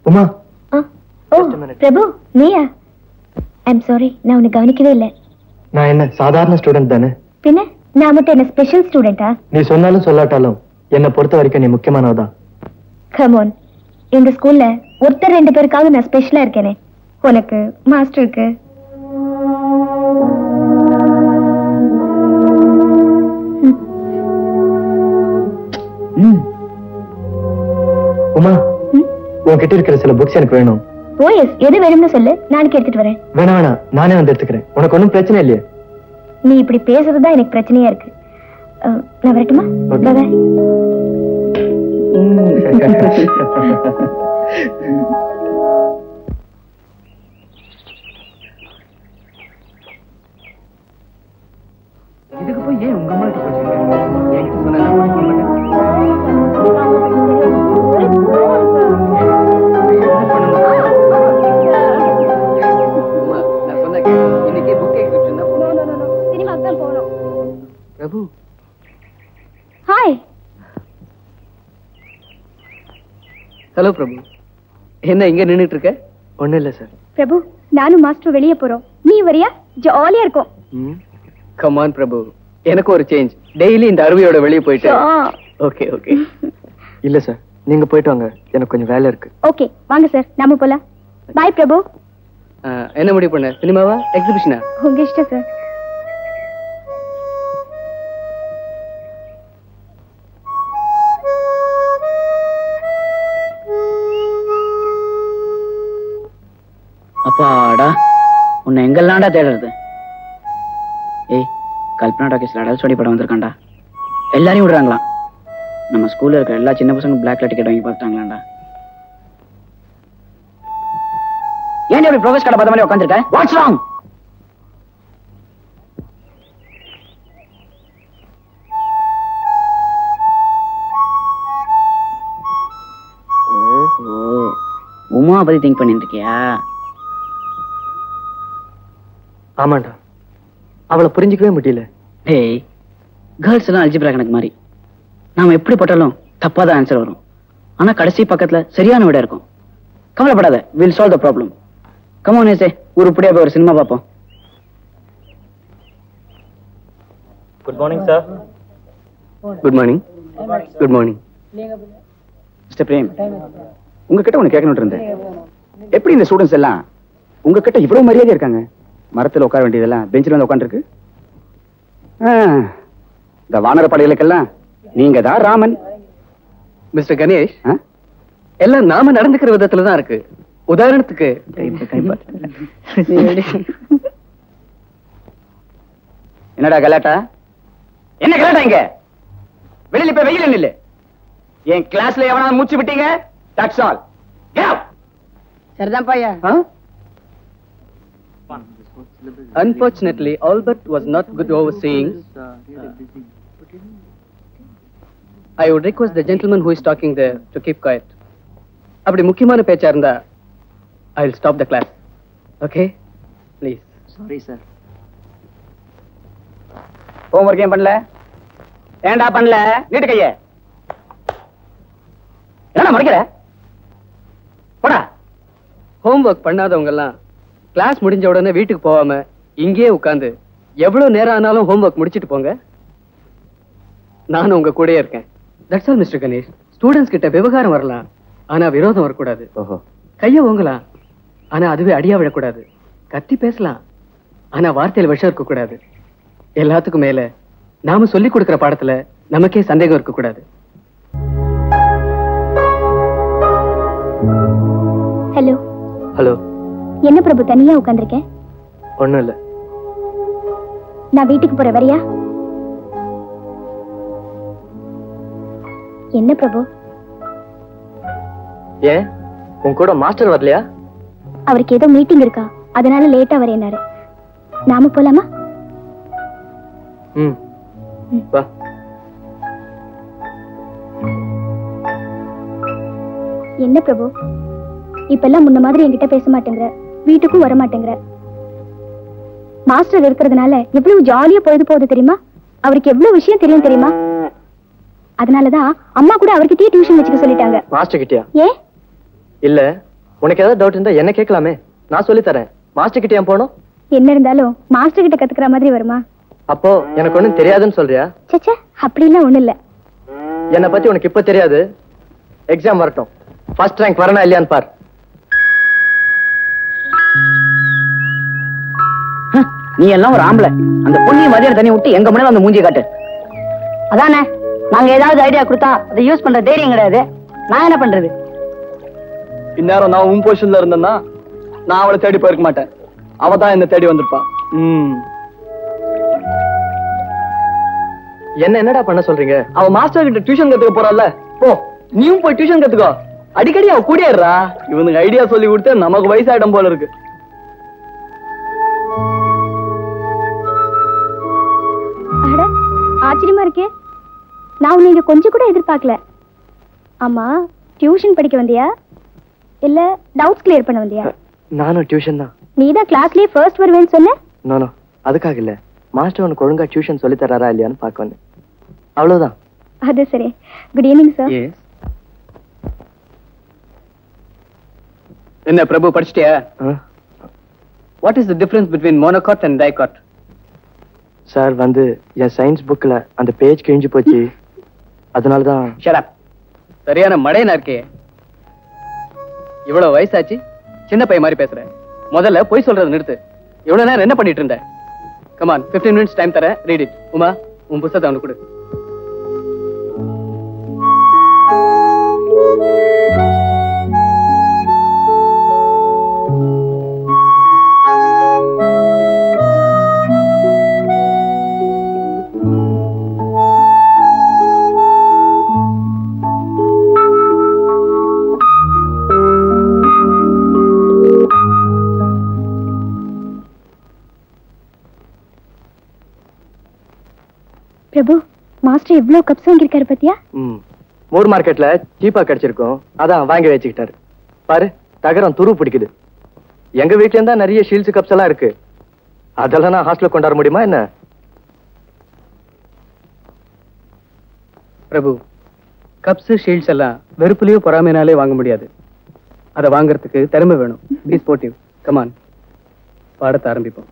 உமா, ஓ பிரபு, நீயா? ஐம் சாரி, நான் உன்னை கவனிக்கவே இல்லை. நான் என்ன சாதாரண ஸ்டூடெண்ட் தானே? பின்ன நான் மட்டும் என்ன ஸ்பெஷல் ஸ்டூடெண்டா? நீ சொன்னாலும் சொல்லாட்டாலும் என்னை பொறுத்த வரைக்கும் நீ முக்கியமானவதான். கம் ஆன், இந்த ஸ்கூல்ல ஒருத்தர் ரெண்டு பேருக்காவது நான் ஸ்பெஷலா இருக்கேனே. உனக்கு, மாஸ்டருக்கு. உமா, உன்கிட்ட இருக்கிற சில புக்ஸ் எனக்கு வேணும். ஓஎஸ், எது வேணும்னு சொல்லு, நாளைக்கு எடுத்துட்டு வரேன். வேணாம், நானே வந்து எடுத்துக்கிறேன். உனக்கு ஒன்றும் பிரச்சனை இல்லையே? நீ இப்படி பேசுறதுதான் எனக்கு பிரச்சனையா இருக்கு. நான் வரட்டுமா? Okay. Bye. இதுக்கு போய் ஏன் உங்க அம்மா கிட்ட போய் என்கிட்ட சொன்னா நான் போய் சொல்ல மாட்டேன். ஹலோ பிரபு. என்ன இங்க நின்னுட்டு இருக்க? ஒண்ணும் இல்ல சார். பிரபு, நானும் மாஸ்டர் வெளியே போறோம். நீ வரியா? ஜாலியா இருக்கும். கம் ஆன் பிரபு, எனக்கு ஒரு சேஞ்ச். டெய்லி இந்த அருவியோட வெளியே போயிட்டு. Okay okay. இல்ல சார், நீங்க போயிட்டு வாங்க, எனக்கு கொஞ்சம் வேலை இருக்கு. ஓகே வாங்க சார், நாம போலாம். பாய் பிரபு. என்ன முடிவு பண்ண? சினிமாவா எக்ஸிபிஷனா? உங்க இஷ்டம் சார். அப்பாடா, உன்னை எங்கெல்லாம்டா தேடுறது? ஏய், கல்பனா டாக்கீஸ்ல அடல்சோடி படம் வந்திருக்காண்டா. எல்லாரையும் விடுறாங்களாம். நம்ம ஸ்கூல்ல இருக்க எல்லா சின்ன பசங்க பிளாக்ல டிக்கெட் வாங்கி பார்த்தாங்களாண்டா. ஏன் அப்படி ப்ரோகிரஸ் கார்டை பார்த்த மாதிரி உட்காந்துருக்க? What's wrong? ஓஹோ, உமா பத்தி திங்க் பண்ணிட்டு இருக்கியா? ஆமாண்டா, அவளை புரிஞ்சிக்கவே முடியல. டேய், கேர்ள்ஸ் எல்லாம் அல்ஜிப்ரா கணக்கு மாதிரி. நாம எப்படி போட்டாலும் தப்பாதான் ஆன்சர் வரும். ஆனா கடைசி பக்கத்துல சரியான விட இருக்கும். கவலைப்படாத, will solve the problem. Come on ஏசே, உருப்படியா போய் ஒரு சினிமா பார்ப்போம். Good morning sir. Good morning. Good morning. Mister Prem, உங்ககிட்ட ஒண்ணு கேட்கணும்னு இருந்தேன். எப்படி இந்த ஸ்டூடெண்ட்ஸ் எல்லாம் உங்ககிட்ட இவ்வளவு மரியாதை இருக்காங்க? மரத்துல உட்கார வேண்டியதெல்லாம் பெஞ்சில் வந்து உட்காந்துருக்கு. இந்த வானர படைகளுக்கெல்லாம் நீங்க தான் ராமன். மிஸ்டர் கணேஷ், எல்லாம் நாம நடந்துக்கிற விதத்துல தான் இருக்கு. உதாரணத்துக்கு என்னடா கலாட்டா? என்ன கலாட்டா இங்க? வெளியில இப்ப வெயில் இல்ல. என் கிளாஸ்ல எவனாவது மூச்சு விட்டீங்க, தட்ஸ் ஆல். சரிதான் பையா. Unfortunately, Albert was not good overseeing. I would request the gentleman who is talking there to keep quiet. அப்படி முக்கியமான பேச்சா இருந்தா I will stop the class. Okay? Please. Sorry sir. Homework ஏன் பண்ணல? ஏன்டா பண்ணல? நீட்டு கைய. என்ன மறைக்கிற? போடா. ஹோம்வொர்க் பண்ணாதவங்க எல்லாம் கிளாஸ் முடிஞ்ச உடனே வீட்டுக்கு போகாம இங்கேயே உட்கார்ந்து எவ்வளவு நேரம் ஆனாலும் ஹோம்வொர்க் முடிச்சிட்டு போங்க. நானும் உங்க கூடயே இருக்கேன். That's all mister Ganesh. Students கிட்ட விவகாரம் வரலாம், ஆனா விரோதம் வரக்கூடாது. கைய ஓங்கலாம், ஆனா அதுவே அடியா விடக்கூடாது. கத்தி பேசலாம், ஆனா வார்த்தையில விஷம் இருக்க கூடாது. எல்லாத்துக்கும் மேல நாம சொல்லி கொடுக்கிற பாடத்துல நமக்கே சந்தேகம் இருக்க கூடாது. ஹலோ. ஹலோ. என்ன பிரபு தனியா உட்கார்ந்திருக்கேன்? ஒண்ணும் இல்ல. நான் வீட்டுக்கு போற வரியா? என்ன பிரபு? ஏன் உன் கூட மாஸ்டர் வரலையா? அவருக்கு ஏதோ மீட்டிங் இருக்கா, அதனால லேட்டா வரேனாரு. நாம போலாமா? வா. என்ன பிரபு, இப்பெல்லாம் முன்ன மாதிரி என்கிட்ட பேச மாட்டேங்கிற, வீட்டுக்கும் வர மாட்டேங்கிற. மாஸ்டர் இருக்கிறதுனால எவ்வளவு ஜாலியா பொழுது போகுது தெரியுமா? அவருக்கு எவ்வளவு விஷயம் தெரியும் தெரியுமா? அதனாலதான் அம்மா கூட அவர்கிட்டயே டியூஷன் வச்சுக்க சொல்லிட்டாங்க. மாஸ்டர் கிட்டயா? ஏன்? இல்ல, உனக்கு ஏதாவது டவுட் இருந்தா என்ன கேட்கலாமே, நான் சொல்லி தரேன். மாஸ்டர் கிட்ட ஏன் போகணும்? என்ன இருந்தாலும் மாஸ்டர் கிட்ட கத்துக்கிற மாதிரி வருமா? அப்போ எனக்கு ஒண்ணும் தெரியாதுன்னு சொல்றியா? சச்சா, அப்படிலாம் ஒண்ணு இல்ல. என்னை பத்தி உனக்கு இப்ப தெரியாது. எக்ஸாம் வரட்டும், ஃபர்ஸ்ட் ரேங்க் வரணும் இல்லையான்னு பார். நீ எல்லாம் ஒரு ஆம்பளை. அந்த பொண்ணிய மதியம் தண்ணி விட்டு எங்க முன்னால அந்த மூஞ்சி காட்டு. அதானே, நாங்க ஏதாவது ஐடியா கொடுத்தா அதை யூஸ் பண்ற தைரியம் கிடையாது. நான் என்ன பண்றது? இந்நேரம் நான் உன் பொசிஷன்ல இருந்தேன்னா நான் அவளை தேடி போயிருக்க மாட்டேன். அவ தான் என்ன தேடி வந்திருப்பா. என்னடா பண்ண சொல்றீங்க? அவ மாஸ்டர் கிட்ட டியூஷன் கத்துக்க போறாள். போ, நீயும் போய் டியூஷன் கத்துக்கோ. அடிக்கடி அவ கூடியறா. இவனுக்கு ஐடியா சொல்லி கொடுத்து நமக்கு வயசாயிடம் போல இருக்கு. அட, ஆச்சரியமா இருக்கே. நான் உன்னை இங்க கொஞ்சம் கூட எதிர்பார்க்கல. ஆமா, டியூஷன் படிக்க வந்தியா இல்ல டவுட்ஸ் கிளியர் பண்ண வந்தியா? நானும் டியூஷன் தான். நீதான் கிளாஸ்லயே ஃபர்ஸ்ட் வருவேன்னு சொன்ன. நோ, அதுக்காக இல்ல. மாஸ்டர் உனக்கு ஒழுங்கா டியூஷன் சொல்லி தராரா இல்லையான்னு பார்க்க வந்தேன். அவ்வளவுதான். அது சரி. Good evening sir. என்ன பிரபு படிச்சிட்டியா? What is the difference between monocot and dicot? Sir வந்து என் சயின்ஸ் புக்ல அந்த பேஜ் கிழிஞ்சு போச்சு, அதனாலதான். Shut up. சரியான மடையனா இருக்கே. இவ்வளவு வயசாச்சு, சின்ன பையன் மாதிரி பேசுற. முதல்ல போய் சொல்றதை நிறுத்து. இவ்வளவு நேரம் என்ன பண்ணிட்டு இருந்த? கம் ஆன், 15 minutes டைம் தரேன், ரீட் இட். உமா, உன் புத்தகத்தை அவனுக்கு கொடு. பிரபு, மாஸ்டர் எவ்வளவு கப்ஸ் வாங்கியிருக்காரு பத்தியா? மூர் மார்க்கெட்ல சீப்பா கிடைச்சிருக்கும், அதான் வாங்கி வச்சுக்கிட்டாரு. பாரு, தகரம் துரு பிடிக்குது. எங்க வீட்லயும் தான் நிறைய ஷீல்ட்ஸ் கப்ஸ் எல்லாம் இருக்கு. அதெல்லாம் நான் ஹாஸ்டல்ல கொண்டாட முடியுமா என்ன? பிரபு, கப்ஸ் ஷீல்ட்ஸ் எல்லாம் வெறுப்புலயோ பொறாமைனாலே வாங்க முடியாது. அதை வாங்குறதுக்கு திறமை வேணும். B sportive. கம் ஆன், பாடத்தை ஆரம்பிப்போம்.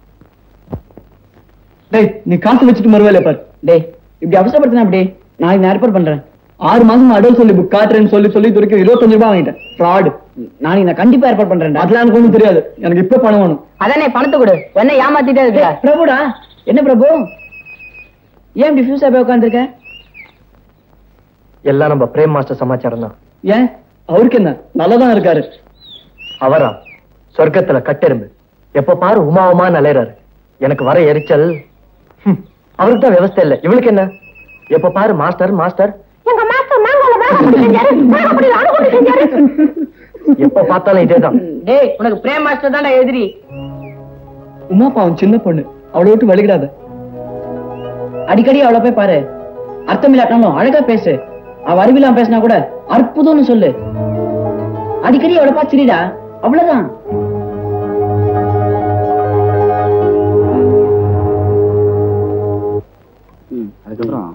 டேய், நீ காசு வச்சுட்டு மறுவேலை பாரு. டேய், இப்படி அவசரப்படுத்தினா அப்படி நாளைக்கு நான் ஏற்பாடு பண்றேன். 6 மாசம் அடல் சொல்லி புக் காட்டுறேன்னு சொல்லி துறைக்கு 25 ரூபாய் வாங்கிட்டேன். ஃப்ராடு. நாளைக்கு நான் கண்டிப்பா ஏற்பாடு பண்றேன். அதெல்லாம் எனக்கு ஒண்ணும் தெரியாது. எனக்கு இப்ப பணம் வேணும். அதானே பணத்தை கொடு. என்ன ஏமாத்திட்டே இருக்க? பிரபுடா, என்ன பிரபு, ஏன் இப்படி ஃபியூஸ் ஆகி உட்காந்துருக்க? எல்லாம் நம்ம பிரேம் மாஸ்டர் சமாச்சாரம் தான். ஏன், அவருக்கு என்ன, நல்லாதான் இருக்காரு. அவரா சொர்க்கத்துல கட்டெரும்பு, எப்ப பாரு உமா உமான்னு அலையறாரு. எனக்கு வர எரிச்சல். அவருக்கு தான் விவசாயம் இல்ல, இவளுக்கு என்ன? எப்ப பாரு மாஸ்டர் மாஸ்டர். எப்ப பார்த்தாலும் இதேதான். டேய், உனக்கு பிரேம் மாஸ்டர் தான்டா எதிரி. உமா பாவம் சின்ன பொண்ணு, அவளை விட்டு வலிக்கிடாத. அடிக்கடி அவளை போய் பாரு. அர்த்தம் இல்லாட்டாலும் அழகா பேசு. அவ அறிவிலாம் பேசினா கூட அற்புதம்னு சொல்லு. அடிக்கடி அவளை பார்த்து சிரிடா, அவ்வளவுதான். அதுக்கப்புறம்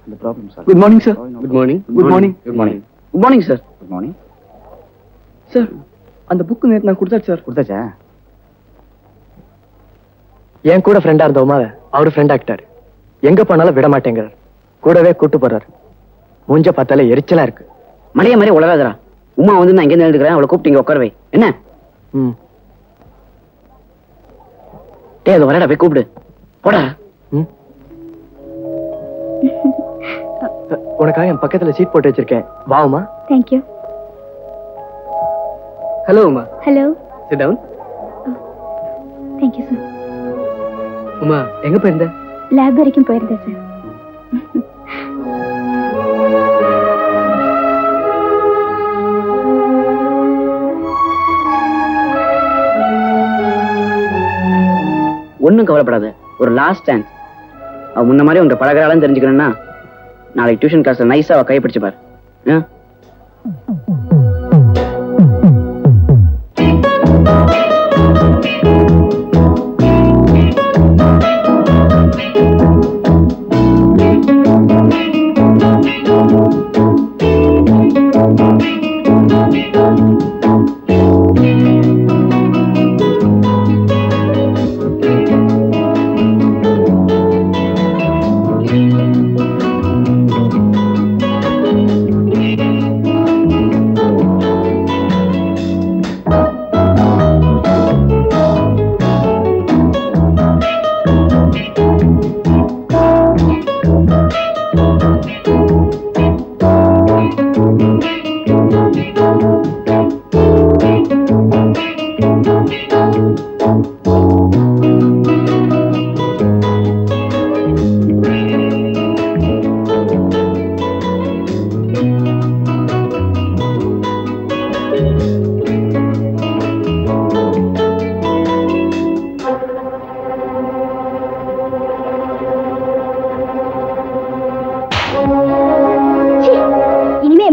அந்த problem sir. Good morning sir. Good morning. Good morning. Good morning. Good morning sir. Good morning sir, அந்த புக் நேத்து நான் கொடுத்தாச்சு சார். கொடுத்தாச்சா? என் கூட ஃப்ரெண்டா இருந்த உமாவை அவரு ஃப்ரெண்ட் ஆக்கிட்டாரு. எங்க போனாலும் விட மாட்டேங்கிறார். கூடவே கூட்டு போறாரு. மூஞ்ச பார்த்தாலே எரிச்சலா இருக்கு. மலைய மாதிரி உலகாதரா. உமா வந்து நான் எங்க எழுதுக்கிறேன், அவளை கூப்பிட்டு இங்க உட்கார வை. என்ன? டே, அது வரடா, போய் கூப்பிடு. போடா. உனக்காக என் பக்கத்துல சீட் போட்டு வச்சிருக்கேன், வா Uma. Thank you. Hello Uma. Hello. Sit down. Thank you sir. Uma, எங்க போயிருந்த? லேப் வரைக்கும் போயிருந்தேன் சார். ஒன்னும் கவலைப்படாத, ஒரு லாஸ்ட் சான்ஸ். அவ முன்ன மாதிரி உங்க பழகிறாலும் தெரிஞ்சுக்கணும்னா நாளைக்கு டியூஷன் கிளாஸ்ல நைஸா அவ கைப்பிடிச்சு பாரு.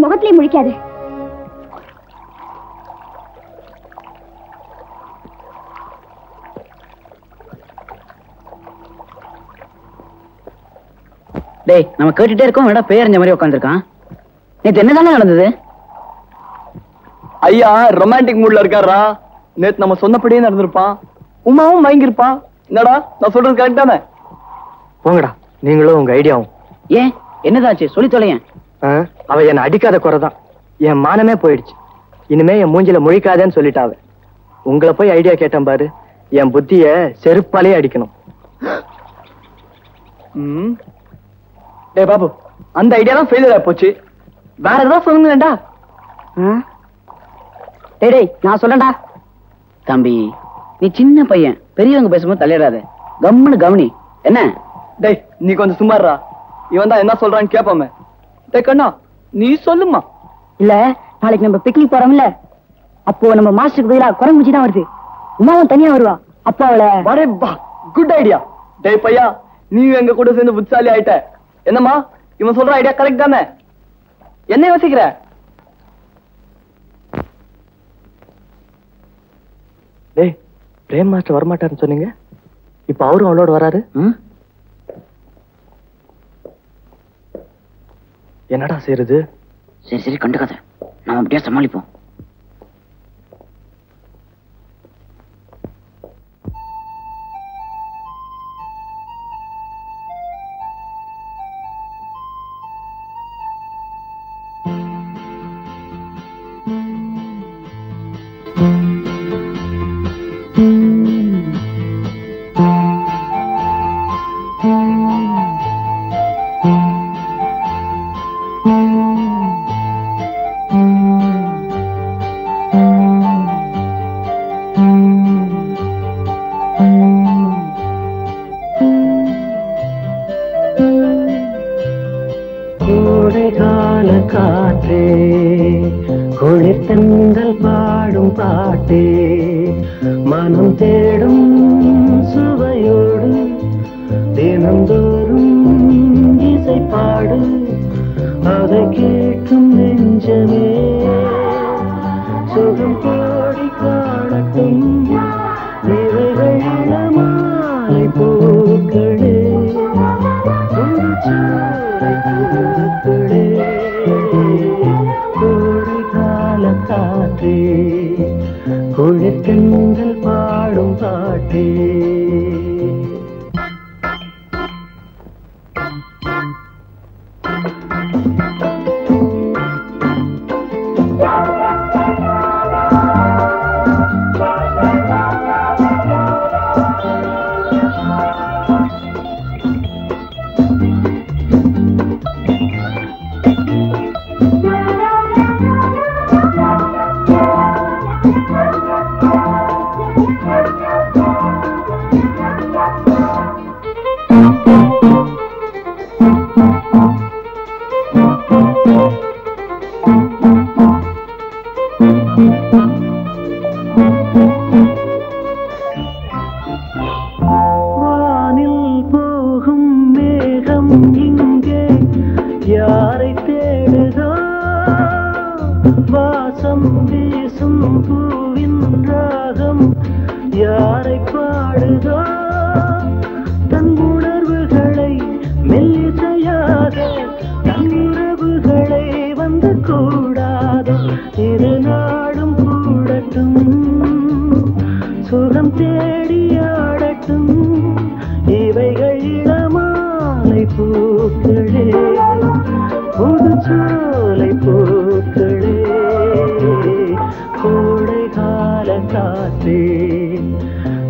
முகத்திலே முழிக்காது. டேய், நம்ம கேட்டுட்டே இருக்கோம், பேரஞ்ச மாதிரி உட்காந்துருக்கான். நேத்து என்னதானே நடந்தது? ஐயா ரொமான்டிக் மூட்ல இருக்காரா. நேத்து நம்ம சொன்னபடியே நடந்திருப்பான். உமாவும் வாங்கியிருப்பான். என்னடா நான் சொல்றது கரெக்ட் தானே? போங்கடா நீங்களும் உங்க ஐடியாவும். ஏன் என்னதாச்சு சொல்லி தொலையேன். அவ என்னை அடிக்காத குறைதான். என் மானமே போயிடுச்சு. இனிமே என் மூஞ்சில முழிக்காதேன்னு சொல்லிட்டாவ. உங்களை போய் ஐடியா கேட்டேன் பாரு. என் புத்திய செருப்பாலே அடிக்கணும். டேய் பாபு, அந்த ஐடியா தான் ஃபெயிலியர் போச்சு. வேற ஏதாவது சொல்லுங்களேன்டா. டேய் நான் சொல்லண்டா. தம்பி நீ சின்ன பையன், பெரியவங்க பேசும்போது தலையிடாத, கம்முன்னு கவனி. என்ன டேய் நீ கொஞ்சம் சும்மாறா. இவன் தான் என்ன சொல்றான்னு கேட்பாமே. டேய் கண்ணா நீ சொல்லுமா. இல்ல நாளைக்கு நம்ம பிக்னிக் போறோம்ல, அப்போ நம்ம மாஸ்டருக்கு பதிலா குரங்குச்சி தான் வருது. உமாவும் தனியா வருவா. அப்பா அவளை வரே பா. Good idea. டேய் பையா நீ எங்க கூட சேர்ந்து புத்தாலி ஆயிட்ட. என்னம்மா இவன் சொல்ற ஐடியா கரெக்ட் தானே? என்ன யோசிக்கிற? டேய் பிரேம் மாஸ்டர் வரமாட்டாருன்னு சொன்னீங்க, இப்ப அவரும் அவளோட வராரு. என்னடா செய்யறது? சரி சரி கண்டுக்காத, நாம அப்படியே சமாளிப்போம். குளிர்த்தங்கள் பாடும் பாட்டே, மனம் தேடும் சுவையோடு தினந்தோறும் இசை பாடு, அதை கேட்கும் நெஞ்சமே சுகம் கோடி காணட்டும். இவைகள் இளமாலை பூக்களே, பூக்களே, கோடைகால காற்றே, குளிர்த்தங்கள் பாடும் பாட்டே.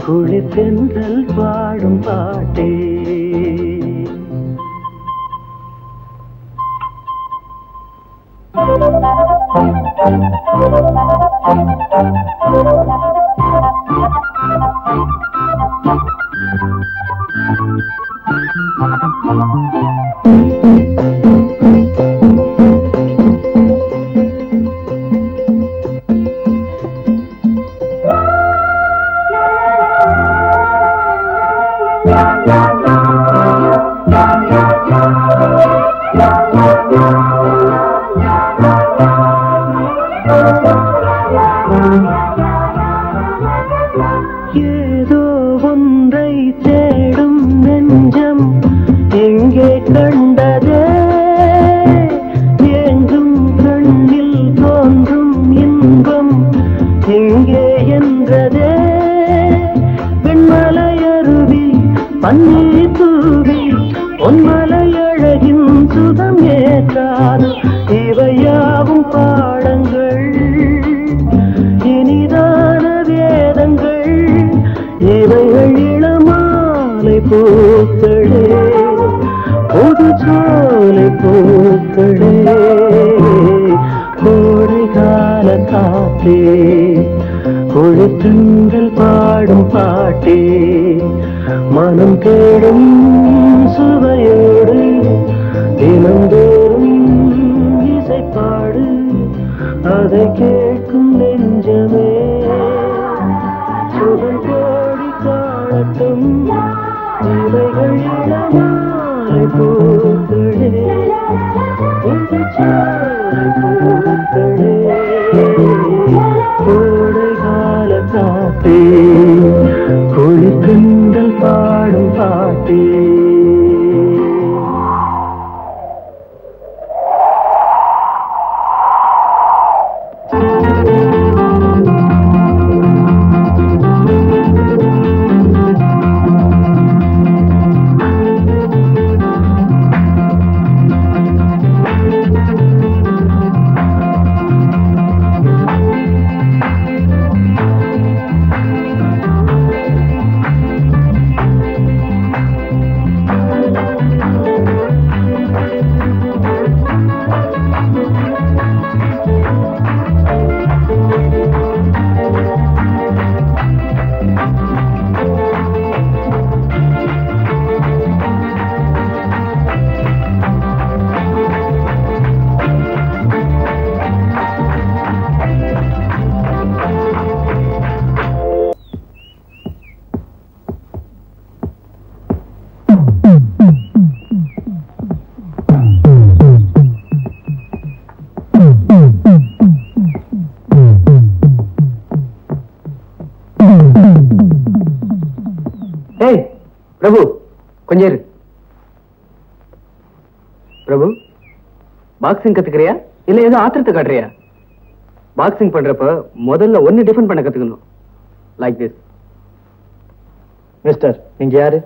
குளிர்த்தென்றல் பாடும் பாட்டே. ஏதோ ஒன்றை தேடும் பன்னீர் தூவி பொன்மலை அழகின் சுகம் ஏற்றாது இவையாவும் பாடங்கள் இனிதான வேதங்கள் இவைகள் இளமாலை பூக்களே புது சோலை பூக்களே கோடைகால காற்றே குளிர்தங்கள் பாடும் பாட்டே மனம் தேடும் சுவையோடு தினந்தோறும் இசைப்பாடு அதை கேட்கும் நெஞ்சமே சுகம் கோடி காணட்டும் இவைகள் இளமாலை பூக்களே புது சோலை பூக்களே கோடைகால காற்றே குளிர்கண்டல் பாடும் பாட்டே பிரபு கொஞ்சம் இரு. பிரபு பாக்ஸிங் கத்துக்கிறியா இல்ல ஏதோ ஆத்திரத்தை காட்டுறியா? பாக்ஸிங் பண்றப்ப முதல்ல ஒன்னு டிஃபெண்ட் பண்ண கத்துக்கணும். Like this. மிஸ்டர், நீங்க யாரு?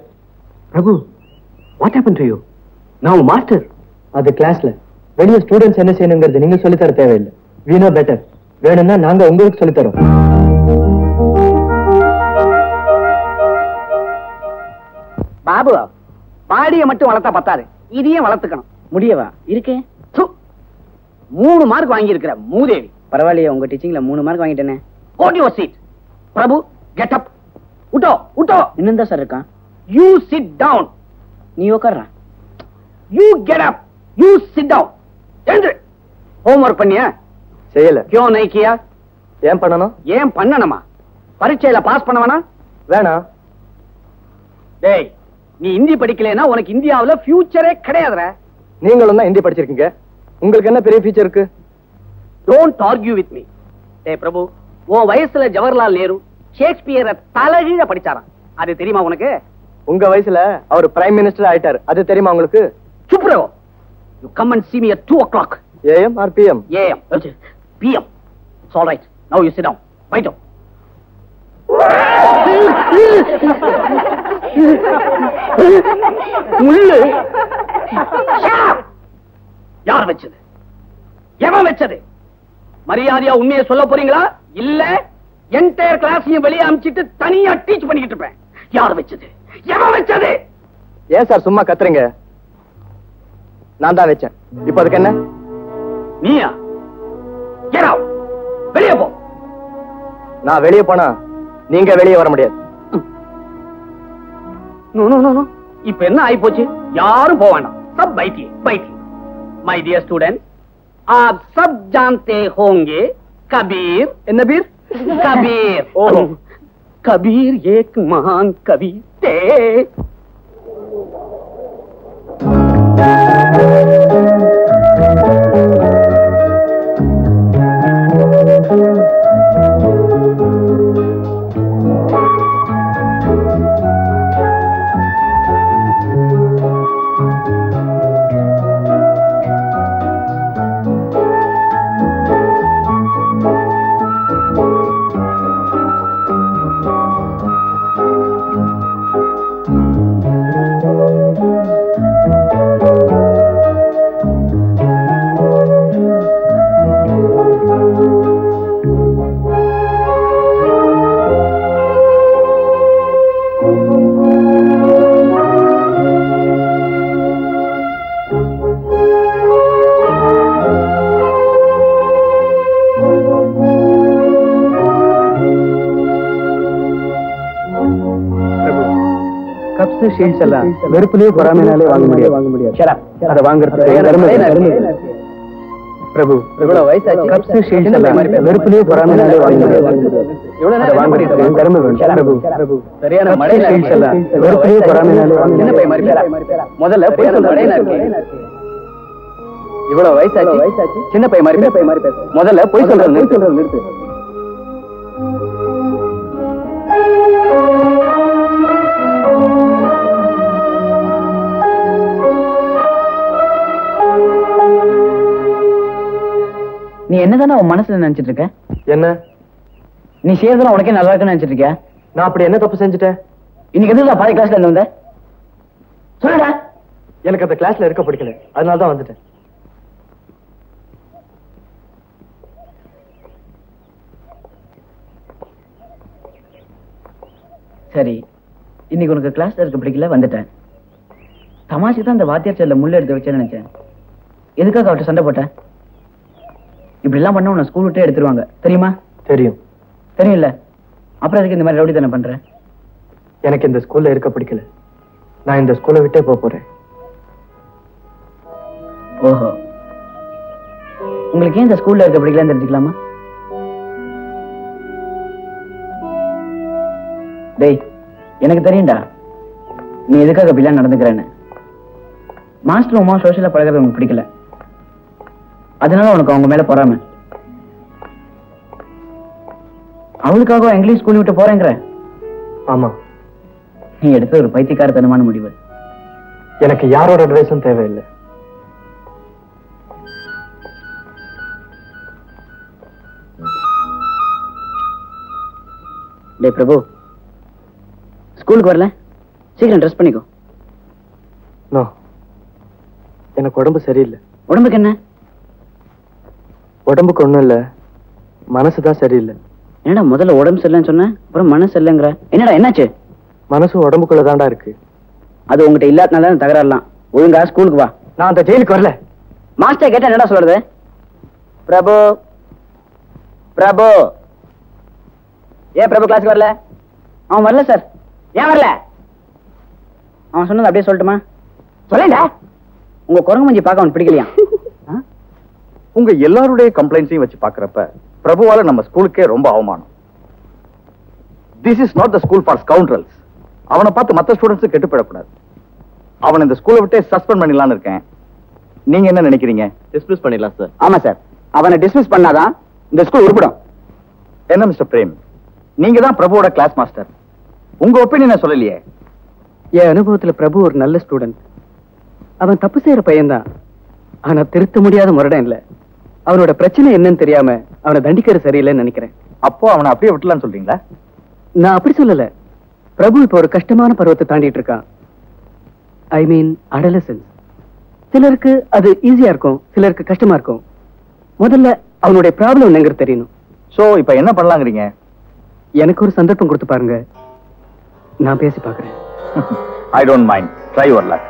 பிரபு, வாட் ஹேப்பன் டு யூ? நான் மாஸ்டர். அது கிளாஸ்ல வெளியே ஸ்டூடெண்ட்ஸ் என்ன செய்யணுங்கிறது நீங்க சொல்லித்தர தேவையில்லை. we know better. வேணும்னா நாங்க உங்களுக்கு சொல்லித்தரோம். பாபு, பாடிய மட்டும் வளர்த்தா பத்தாது, இதையும் வளர்த்துக்கணும். முடியவா இருக்கே? 3 மார்க் வாங்கி இருக்கிற மூதேவி. பரவாயில்லையே, உங்க டீச்சிங்ல 3 மார்க் வாங்கிட்டேனே. Got your seat. Prabhu, get up. உட்டோ உட்டோ. இன்னும் தான் சார் இருக்கான். You sit down. நீ உட்கார்றா. You get up. You sit down. எழுந்து. ஹோம்வொர்க் பண்ணியா? செய்யல. கியோ நஹி கியா? ஏன் பண்ணணும்? ஏன் பண்ணணுமா? பரீட்சையில பாஸ் பண்ண வேணா? வேணாம். டேய், நீ ஹிந்தி படிக்கலைன்னா உனக்கு இந்தியாவுல ஃபியூச்சரே கிடையாதுடா. நீங்களும் தான் ஹிந்தி படிச்சிருக்கீங்க, உங்களுக்கு என்ன பெரிய ஃபியூச்சர் இருக்கு? Don't argue with me. டேய் பிரபு, உன் வயசுல ஜவஹர்லால் நேரு ஷேக்ஸ்பியரை தலைகீழ படிச்சாராம். அது தெரியுமா உனக்கு? உங்க வயசுல அவர் பிரைம் மினிஸ்டர் ஆயிட்டாரு, அது தெரியுமா உங்களுக்கு? Supro, you come and see me at 2 o'clock. AM or PM? AM. PM. It's all right. Now you sit down. Right down. முள்ளு. யார் வச்சது? எவன் வச்சது? மரியாதையா உண்மையை சொல்ல போறீங்களா? இல்ல என்டையர் கிளாஸையும் வெளியே அனுப்பிச்சிட்டு தனியா டீச் பண்ணிக்கிட்டு இருப்பேன். யார் வச்சது? எவன் வச்சது? ஏன் சார் சும்மா கத்துறீங்க? நான் தான் வச்சேன். இப்ப அதுக்கு என்ன? நீயா? Get out. வெளியே போ. நான் வெளியே போனா நீங்க வெளியே வர முடியாது. No no no no. இப்ப என்ன ஆயி போச்சு? யாரும் போக வேண்டாம். सब बैठिए बैठिए. My dear students, आप सब जानते होंगे कबीर. என்ன பீர்? कबीर. ओह, कबीर एक महान कवि थे. கப்ஸ் ஷீல்ட்ஸ் எல்லாம் வெறுப்புலயே பொறாமைனாலே வாங்க முடியாது அதை வாங்குறதுக்கு பிரபு இவ்வளவு வயசாச்சு கப்ஸ் ஷீல்ட்ஸ் எல்லாம் வெறுப்புலயே பொறாமைனாலே வாங்க முடியாது அதை வாங்குறதுக்கு திறமை வேணும் பிரபு சரியான மழை ஷீல்ட்ஸ் எல்லாம் வெறுப்புலயே பொறாமைனாலே வாங்க என்ன பை மாதிரி முதல்ல போய் சொல்றேன் இவ்வளவு வயசாச்சு சின்ன பை மாதிரி முதல்ல போய் சொல்றேன் நிறுத்து நீ என்னதானே உன் மனசுல நினைச்சிட்டு இருக்க? என்ன? நீ செய்யறதுலாம் உனக்கே நல்லா இருக்குன்னு நினைச்சிட்டு இருக்கியா? நான் அப்படி என்ன தப்பு செஞ்சுட்டேன்? இன்னைக்கு எதுக்கு பாதி கிளாஸ்ல இருந்து வந்த? சொல்லுடா. எனக்கு அந்த கிளாஸ்ல இருக்க பிடிக்கல, அதனால தான் வந்துட்டேன். சரி, இன்னைக்கு உனக்கு கிளாஸ்ல இருக்க பிடிக்கல, வந்துட்டேன். தமாஷுக்கு தான் அந்த வாத்தியார் செல்ல முள்ள எடுத்து வச்சேன்னு நினைச்சேன். எதுக்காக அவர்கிட்ட சண்டை போட்டேன்? இப்படி எல்லாம் பண்ண உன்னை ஸ்கூல் விட்டே எடுத்துருவாங்க, தெரியுமா? தெரியும். தெரியல, அப்புறம் அதுக்கு இந்த மாதிரி ரவுடி தானே பண்றேன்? எனக்கு இந்த ஸ்கூல்ல இருக்க பிடிக்கல, நான் இந்த ஸ்கூலை விட்டே போறேன். ஓஹோ, உங்களுக்கு ஏன் இந்த ஸ்கூல்ல இருக்க பிடிக்கலன்னு தெரிஞ்சுக்கலாமா? டேய், எனக்கு தெரியும்டா நீ எதுக்காக அப்படிலாம் நடந்துக்கிறேன்னு. மாஸ்டர் உமா சோசியலா பழகிறது உனக்கு பிடிக்கல, அதனால உனக்கு அவங்க மேல பொறாம. அவளுக்காக இங்கிலீஷ் ஸ்கூல் விட்டு போறேங்கிற? ஆமா, நீ எடுத்த ஒரு பைத்தியக்காரத்தனமான முடிவு. எனக்கு யாரோட அட்வைஸும் தேவையில்லை. டே பிரபு, ஸ்கூலுக்கு வரல, சீக்கிரம் ட்ரெஸ் பண்ணிக்கோ. நோ, எனக்கு உடம்பு சரியில்லை. உடம்புக்கு என்ன? உடம்புக்கு ஒண்ணும் இல்ல, மனசுதான் சரியில்லை. என்னடா முதல்ல உடம்பு சரியில்லைன்னு சொன்ன, அப்புறம் மனசு இல்லைங்கிற. என்னடா என்னாச்சு? மனசு உடம்புக்குள்ளதாண்டா இருக்கு. அது உங்ககிட்ட இல்லாதனால தகராறலாம். ஒழுங்கா ஸ்கூலுக்கு வா. நான் அந்த ஜெயிலுக்கு வரல. மாஸ்டர் கேட்டா என்னடா சொல்றது? பிரபு பிரபு, ஏன் பிரபு கிளாஸ்க்கு வரல? அவன் வரல சார். ஏன் வரல? அவன் சொன்னது அப்படியே சொல்லட்டுமா? சொல்லேண்டா. உங்க குரங்கு மஞ்சி பார்க்க அவன் பிடிக்கலையா? உங்க எல்லாருடைய கம்ப்ளைண்ட்ஸையும் வச்சு பாக்குறப்ப பிரபுவால நம்ம ஸ்கூலுக்கே ரொம்ப அவமானம். This is not the school for scoundrels. அவனை பார்த்து மற்ற ஸ்டூடெண்ட்ஸ் கெட்டுப்படக்கூடாது. அவனை இந்த ஸ்கூலை விட்டே சஸ்பெண்ட் பண்ணிடலாம்னு இருக்கேன். நீங்க என்ன நினைக்கிறீங்க? டிஸ்மிஸ் பண்ணிடலாம் சார். ஆமா சார், அவனை டிஸ்மிஸ் பண்ணாதான் இந்த ஸ்கூல் உருப்படும். என்ன மிஸ்டர் பிரேம், நீங்க தான் பிரபுவோட கிளாஸ் மாஸ்டர், உங்க ஒப்பீனியனை சொல்லலையே. என் அனுபவத்துல பிரபு ஒரு நல்ல ஸ்டூடெண்ட். அவன் தப்பு செய்யற பையன்தான், ஆனா திருத்த முடியாத முரடன் இல்ல. அவனோட பிரச்சனை என்னன்னு தெரியாம அவனை தண்டிக்கிறது சரியில்லைன்னு நினைக்கிறேன். அப்போ அவனை அப்படியே விட்டுலான்னு சொல்றீங்களா? நான் அப்படி சொல்லல. பிரபு இப்ப ஒரு கஷ்டமான பருவத்தை தாண்டிட்டு இருக்கான். ஐ மீன் அடலசன்ஸ். சிலருக்கு அது ஈஸியா இருக்கும், சிலருக்கு கஷ்டமா இருக்கும். முதல்ல அவனுடைய ப்ராப்ளம் என்னங்கிறது தெரியணும். சோ இப்ப என்ன பண்ணலாங்கிறீங்க? எனக்கு ஒரு சந்தர்ப்பம் கொடுத்து பாருங்க, நான் பேசி பாக்குறேன். I don't mind. Try your luck.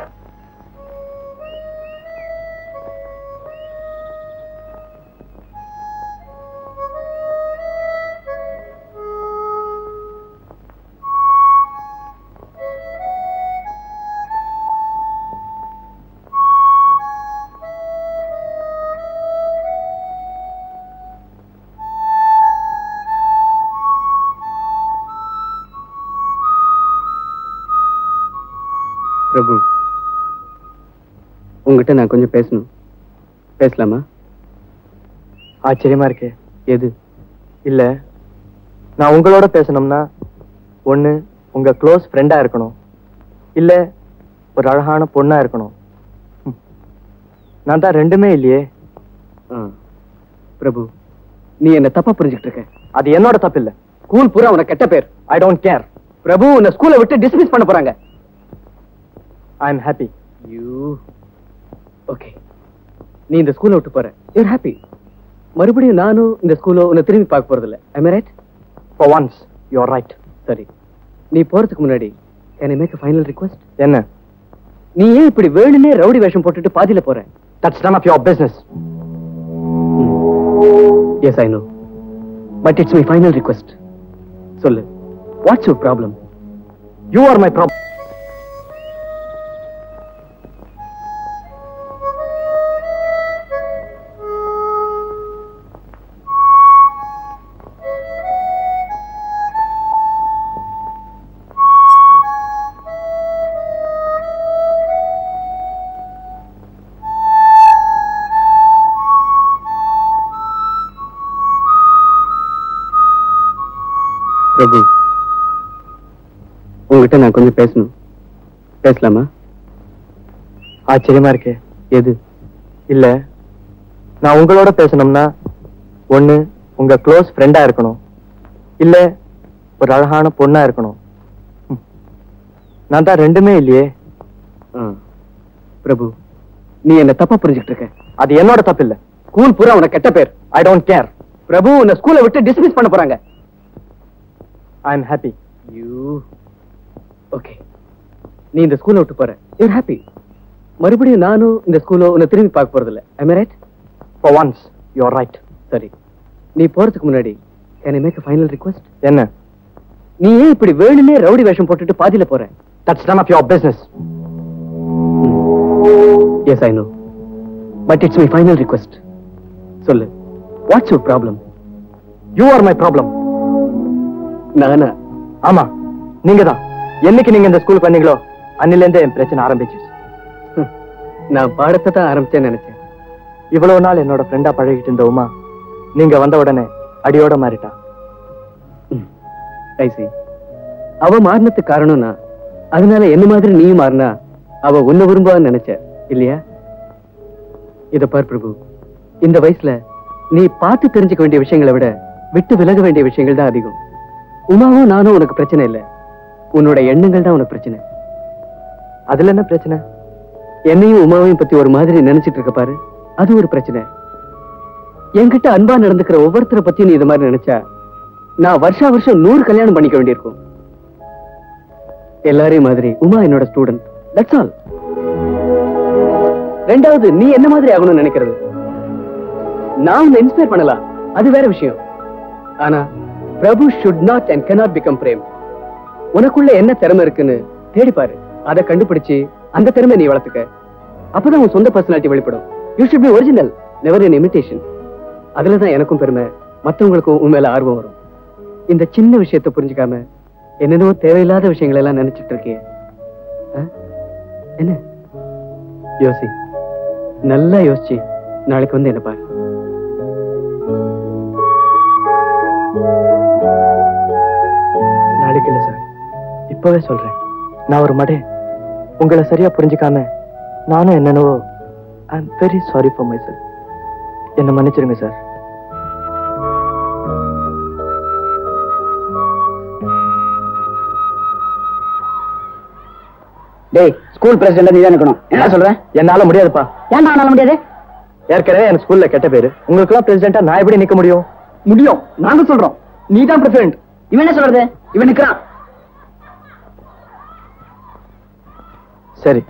பிரபு, உங்ககிட்ட நான் கொஞ்சம் பேசணும். பேசலாமா? ஆச்சரியமா இருக்கே. எது? இல்ல, நான் உங்களோட பேசணும்னா ஒண்ணு உங்க க்ளோஸ் ஃப்ரெண்டா இருக்கணும், இல்ல ஒரு அழகான பொண்ணா இருக்கணும். நான் தான் ரெண்டுமே இல்லையே. பிரபு, நீ என்ன தப்பா புரிஞ்சுக்கிட்டு இருக்க. அது என்னோட தப்பு இல்ல. ஸ்கூல் பூரா உனக்கு கெட்ட பேர். I don't care. பிரபு, உன்னை ஸ்கூலை விட்டு டிஸ்மிஸ் பண்ண போறாங்க. I am happy. ஓகே, நீ இந்த ஸ்கூலை விட்டு போற. You're happy. மறுபடியும் நானும் இந்த ஸ்கூலை உன்னை திரும்பி பார்க்க போறது இல்ல. I right? For once you are right. சரி, நீ போறதுக்கு முன்னாடி can I make a final request? என்ன? நீ ஏன் இப்படி வேணும்னே ரவுடி வேஷம் போட்டுட்டு பாதியில போற? That's none of your business. Yes, I know. But it's my final request. சொல்லு, what's your problem? You are my problem. Prabhu, உங்ககிட்ட நான் கொஞ்சம் பேசணும். பேசலாமா? ஆச்சரியமா இருக்கு. எது? இல்ல, நான் உங்களோட பேசணும்னா ஒண்ணு உங்க க்ளோஸ் ஃப்ரெண்டா இருக்கணும், இல்ல ஒரு அழகான பொண்ணா இருக்கணும். நான் தான் ரெண்டுமே இல்லையே. பிரபு, நீ என்ன தப்பா புரிஞ்சுக்கிட்டு இருக்க. அது என்னோட தப்பு இல்ல. ஸ்கூல் பூரா உனக்கு கெட்ட பேர். I don't care. பிரபு, உன்னை ஸ்கூலை விட்டு டிஸ்மிஸ் பண்ண போறாங்க. I am happy. ஓகே, நீ இந்த ஸ்கூலை விட்டு போற. You're happy. மறுபடியும் நானும் இந்த ஸ்கூலை உன்னை திரும்பி பார்க்க போறது இல்ல. I right? For once you are right. சரி, நீ போறதுக்கு முன்னாடி can I make a final request? என்ன? நீ ஏன் இப்படி வேணுமே ரவுடி வேஷம் போட்டுட்டு பாதியில போற? That's none of your business. Yes, I know. But it's my final request. சொல்லு, what's your problem? You are my problem. நானா? ஆமா, நீங்க தான். என்னைக்கு நீங்க இந்த ஸ்கூல் பண்ணீங்களோ அன்னில இருந்தே என் பிரச்சனை ஆரம்பிச்சு. நான் பாடத்தை தான் ஆரம்பிச்சேன்னு நினைச்சேன். இவ்வளவு நாள் என்னோட ஃப்ரெண்டா பழகிட்டு இருந்த உமா நீங்க வந்த உடனே அடியோட மாறிட்டா. I see. அவ மாறினதுக்கு காரணம் நான். அதனால என்ன மாதிரி நீயும் மாறினா அவ உன்னை விரும்புவான்னு நினைச்ச இல்லையா? இத பார் பிரபு, இந்த வயசுல நீ பார்த்து தெரிஞ்சுக்க வேண்டிய விஷயங்களை விட விட்டு விலக வேண்டிய விஷயங்கள் தான் அதிகம். உமாவும் நானும் உனக்கு பிரச்சனை இல்லை, உன்னோட எண்ணங்கள் தான் உனக்கு பிரச்சனை. அதுல என்ன பிரச்சனை? என்னையும் உமாவையும் பத்தி ஒரு மாதிரி நினைச்சிட்டு இருக்க பாரு, அது ஒரு பிரச்சனை. என்கிட்ட அன்பா நடந்துக்கிற ஒவ்வொருத்தரை பத்தியும் நீ இது மாதிரி நினைச்சா நான் வருஷா வருஷம் 100 கல்யாணம் பண்ணிக்க வேண்டியிருக்கும். எல்லாரையும் மாதிரி உமா என்னோட ஸ்டூடெண்ட். That's all. ரெண்டாவது, நீ என்ன மாதிரி ஆகணும்னு நினைக்கிறது. நான் உன்னை இன்ஸ்பயர் பண்ணலாம், அது வேற விஷயம். ஆனா Prabhu should not and cannot become Prem. உனக்குள்ள என்ன திறமை இருக்குன்னு தேடி பாரு, அதை கண்டுபிடிச்சு அந்த திறமை நீ வளர்த்துக்க. அப்பதான் உன் சொந்த பர்சனாலிட்டி வெளிப்படும். You should be original, never an imitation. அதுலதான் எனக்கும் பெருமை, மத்தவங்களுக்கும் உன் மேல ஆர்வம் வரும். இந்த சின்ன விஷயத்தை புரிஞ்சுக்காம என்னென்னவோ தேவையில்லாத விஷயங்கள் எல்லாம் நினைச்சிட்டு இருக்கியே. என்ன யோசி, நல்லா யோசிச்சு நாளைக்கு வந்து என்ன பாரு. நாளைக்கு இல்ல சார், இப்பவே சொல்றேன். நான் ஒரு மடே, உங்களை சரியா புரிஞ்சுக்காம நானும் என்னென்னவோ. I am very sorry for my self. என்ன மன்னிச்சிருங்க சார். டேய், ஸ்கூல் பிரசிடென்ட் நீ தான் இருக்கணும். என்ன சொல்ற? என்னால முடியாதுப்பா. ஏன்டா என்னால முடியாது? ஏற்கனவே என் ஸ்கூல்ல கெட்ட பேரு. உங்களுக்கு எல்லாம் பிரசிடென்டா நான் எப்படி நிக்க முடியும்? முடியும், நாங்க சொல்றோம். நீ தான் பிரசிடென்ட். இவன் என்ன சொல்றது? இவன் நிக்கிறான். சரி,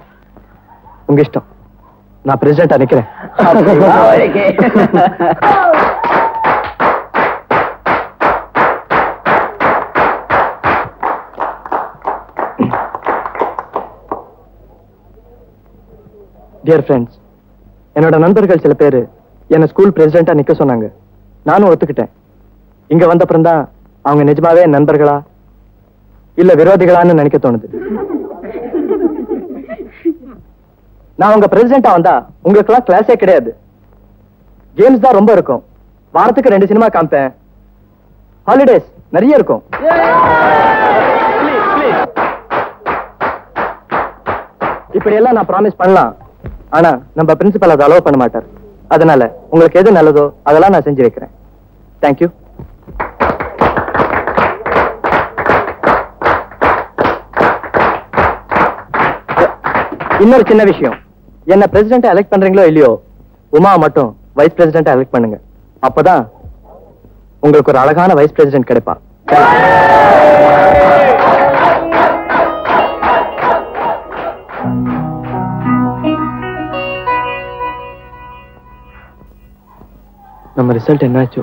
உங்க இஷ்டம். நான் பிரசிடென்டா நிக்கிறேன். டியர் ஃப்ரெண்ட்ஸ், என்னோட நண்பர்கள் சில பேர் என்ன ஸ்கூல் பிரசிடென்டா நிக்க சொன்னாங்க. நானும் ஒத்துக்கிட்டேன். இங்க வந்த அப்புறம் தான் அவங்க நிஜமாவே நண்பர்களா இல்ல விரோதிகளான்னு நினைக்க தோணுது. நான் உங்க பிரசிடென்டா வந்தா உங்களுக்கு எல்லாம் கிளாஸே கிடையாது. கேம்ஸ் தான் ரொம்ப இருக்கும். வாரத்துக்கு 2 சினிமா காமிப்பேன். ஹாலிடேஸ் நிறைய இருக்கும். இப்படி எல்லாம் நான் ப்ராமிஸ் பண்ணலாம். ஆனா நம்ம பிரின்சிபல் அதை அலோவ் பண்ண மாட்டார். அதனால உங்களுக்கு எது நல்லதோ அதெல்லாம் நான் செஞ்சு வைக்கிறேன். தேங்க்யூ. இன்னொரு சின்ன விஷயம், என்ன பிரசிடென்ட் எலெக்ட் பண்றீங்களோ இல்லையோ, உமா மட்டும் வைஸ் பிரசிடென்ட் எலெக்ட் பண்ணுங்க. அப்பதான் உங்களுக்கு ஒரு அழகான வைஸ் பிரசிடென்ட் கிடைப்பா. நம்ம ரிசல்ட் என்னாச்சோ?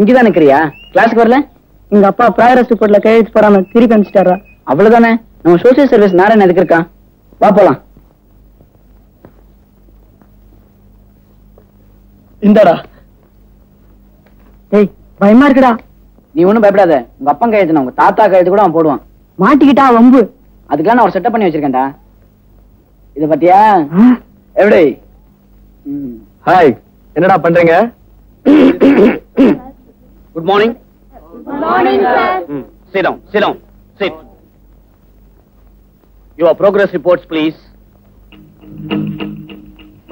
இங்கதான் நிக்கிறியா? கிளாஸுக்கு வரல? எங்க அப்பா ப்ராக்ரஸ் ரிப்போர்ட்ல கையெழுத்து போடாம திருப்பி அனுப்பிச்சிட்டாரா? அவ்வளவுதானே, நம்ம சோசியல் சர்வீஸ் நாராயணன் எதுக்கு இருக்கான்? வா போலாம். இந்தாடா. ஏய், பயமா இருக்குடா. நீ ஒண்ணும் பயப்படாத. உங்க அப்பா கையெழுத்து உங்க தாத்தா கையெழுத்து கூட அவன் போடுவான். மாட்டிக்கிட்டா வம்பு. அதுக்கெல்லாம் நான் ஒரு செட்டப் பண்ணி வச்சிருக்கேன்டா. இத பத்தியா? எப்படி? ஹாய், என்னடா பண்றீங்க? Good morning. Sit down, sit down, sit. Your progress reports, please.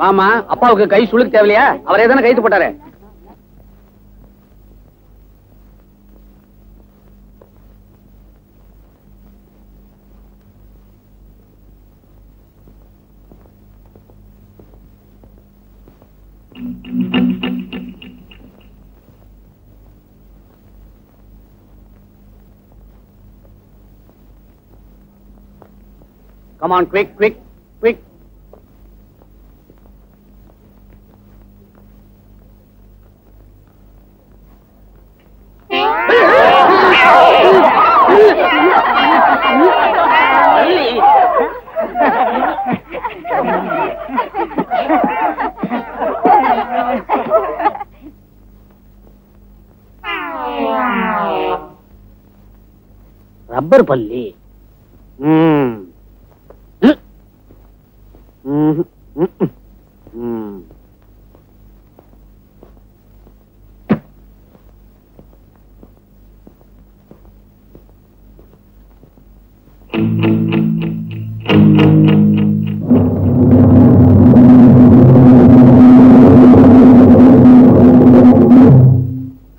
வாமா, அப்பாவுக்கு கை சுளுக்கு தேவையா? அவரே தானே கைது போட்டாரு. Come on, quick, quick, quick. Rubber பல்லி.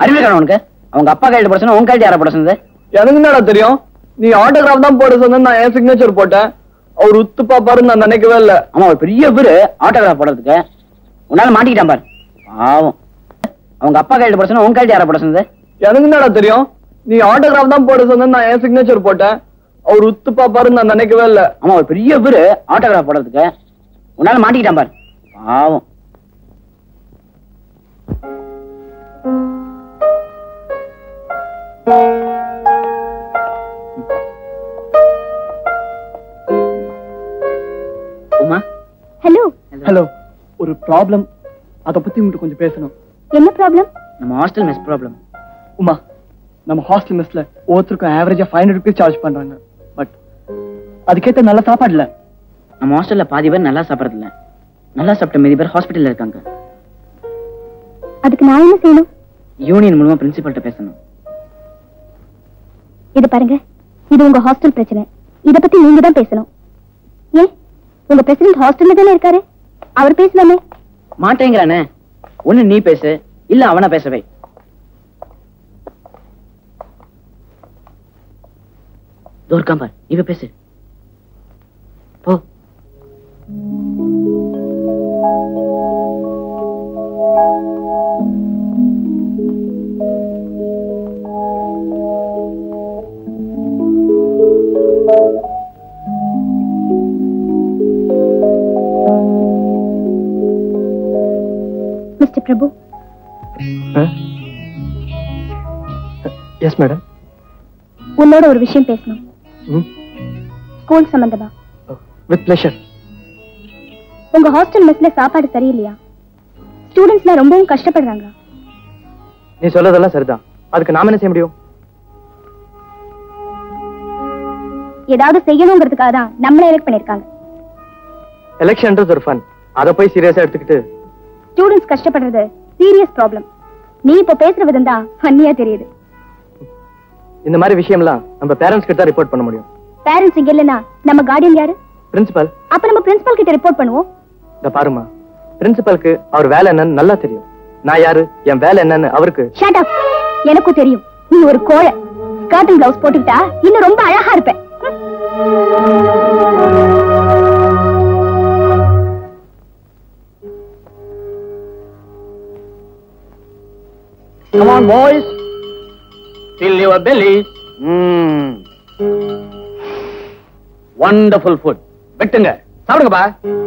அறிவிக்கணும் உனக்கு? அவங்க அப்பா கையெழுத்து போட சொன்னா உன் கையெழுத்து யாரை போட சொன்னது? எனக்கு என்னடா தெரியும்? நீ ஆட்டோகிராஃப் தான் போட சொன்ன, நான் என் சிக்னேச்சர் போட்டேன். அவர் உத்து பாப்பாருன்னு நான் நினைக்கவே இல்ல. ஆமா, ஒரு பெரிய பேரு ஆட்டோகிராஃப் போடுறதுக்கு. உன்னால மாட்டிக்கிட்டான் பாரு, பாவம். அவங்க அப்பா கையெழுத்து போட சொன்னா உன் கையெழுத்து யாரை போட சொன்னது? எனக்கு என்னடா தெரியும்? நீ ஆட்டோகிராஃப் தான் போட சொன்ன, நான் என் சிக்னேச்சர் போட்டேன். அவர் உத்து பாப்பாருன்னு நான் நினைக்கவே இல்ல. ஆமா, ஒரு பெரிய பேரு ஆட்டோகிராஃப் போடுறதுக்கு. உன்னால மாட்டிக்கிட்டான் பாரு, பாவம். உமா. ஹலோ. ஹலோ, ஒரு ப்ராப்ளம், அத பத்தி உங்ககிட்ட கொஞ்சம் பேசணும். என்ன ப்ராப்ளம்? நம்ம ஹாஸ்டல் மெஸ் ப்ராப்ளம். உமா, நம்ம ஹாஸ்டல் மெஸ்ல ஒவ்வொருத்தருக்கும் ஆவரேஜா 500 rupees சார்ஜ் பண்றாங்க. பட் அதுக்கேத்த நல்ல சாப்பாடு இல்ல. நம்ம ஹாஸ்டல்ல பாதி பேர் நல்லா சாப்பிடறது இல்ல. நல்லா சாப்பிட்ட மீதி பேர் ஹாஸ்பிட்டல்ல இருக்காங்க. அதுக்கு நான் என்ன செய்யணும்? யூனியன் மூலமா பிரின்சிபல்ட்ட பேசணும். இது பாருங்க, இது உங்க ஹாஸ்டல் பிரச்சனை. இத பத்தி நீங்க தான் பேசணும். ஏன், உங்க பிரசிடென்ட் ஹாஸ்டல்ல தானே இருக்காரு, அவர் பேசலாமே. மாட்டேங்கிறானே. ஒண்ணு நீ பேசு, இல்ல அவன பேசவே. தோர்காம்பர், இவ பேசு போ. மிஸ்டர் பிரபு. Yes madam. உன்னோட ஒரு விஷயம் பேசணும். ஸ்கூல் சம்பந்தமா. With pleasure. உங்க ஹாஸ்டல் மெஸ்ல சாப்பாடு சரியில்லையா? ஸ்டூடெண்ட்ஸ்லாம் ரொம்பவும் கஷ்டப்படுறாங்க. நீ சொல்றதெல்லாம் சரிதான். அதுக்கு நாம என்ன செய்ய முடியும்? ஏதாவது செய்யணுங்கிறதுக்காக தான் நம்மள எலெக்ட் பண்ணிருக்காங்க. எலெக்ஷன்ன்றது ஒரு ஃபன். அத போய் சீரியஸா எடுத்துக்கிட்டு. ஸ்டூடெண்ட்ஸ் கஷ்டப்படுறது சீரியஸ் ப்ராப்ளம். நீ இப்ப பேசுற விதம் தான் ஃபன்னியா தெரியுது. இந்த மாதிரி விஷயம்லாம் நம்ம பேரண்ட்ஸ் கிட்ட ரிப்போர்ட் பண்ண முடியும். பேரண்ட்ஸ் இங்க இல்லனா நம்ம கார்டியன் யாரு? பிரின்சிபல். அப்ப நம்ம பிரின்சிபல் கிட்ட ரிப்போர்ட் பண்ணுவோம். இத பாருமா, பிரின்சிபலுக்கு அவர் வேலை என்னன்னு நல்லா தெரியும். நான் யாரு, என் வேலை என்னன்னு அவருக்கு. Shut up. எனக்கும் தெரியும். நீ ஒரு கோழை. ஸ்கர்ட் பிளவுஸ் போட்டுக்கிட்டா இன்னும் ரொம்ப அழகா இருப்ப. Come on, boys. Fill your bellies. Wonderful food. வெட்டுங்க, சாப்பிடுங்கப்பா,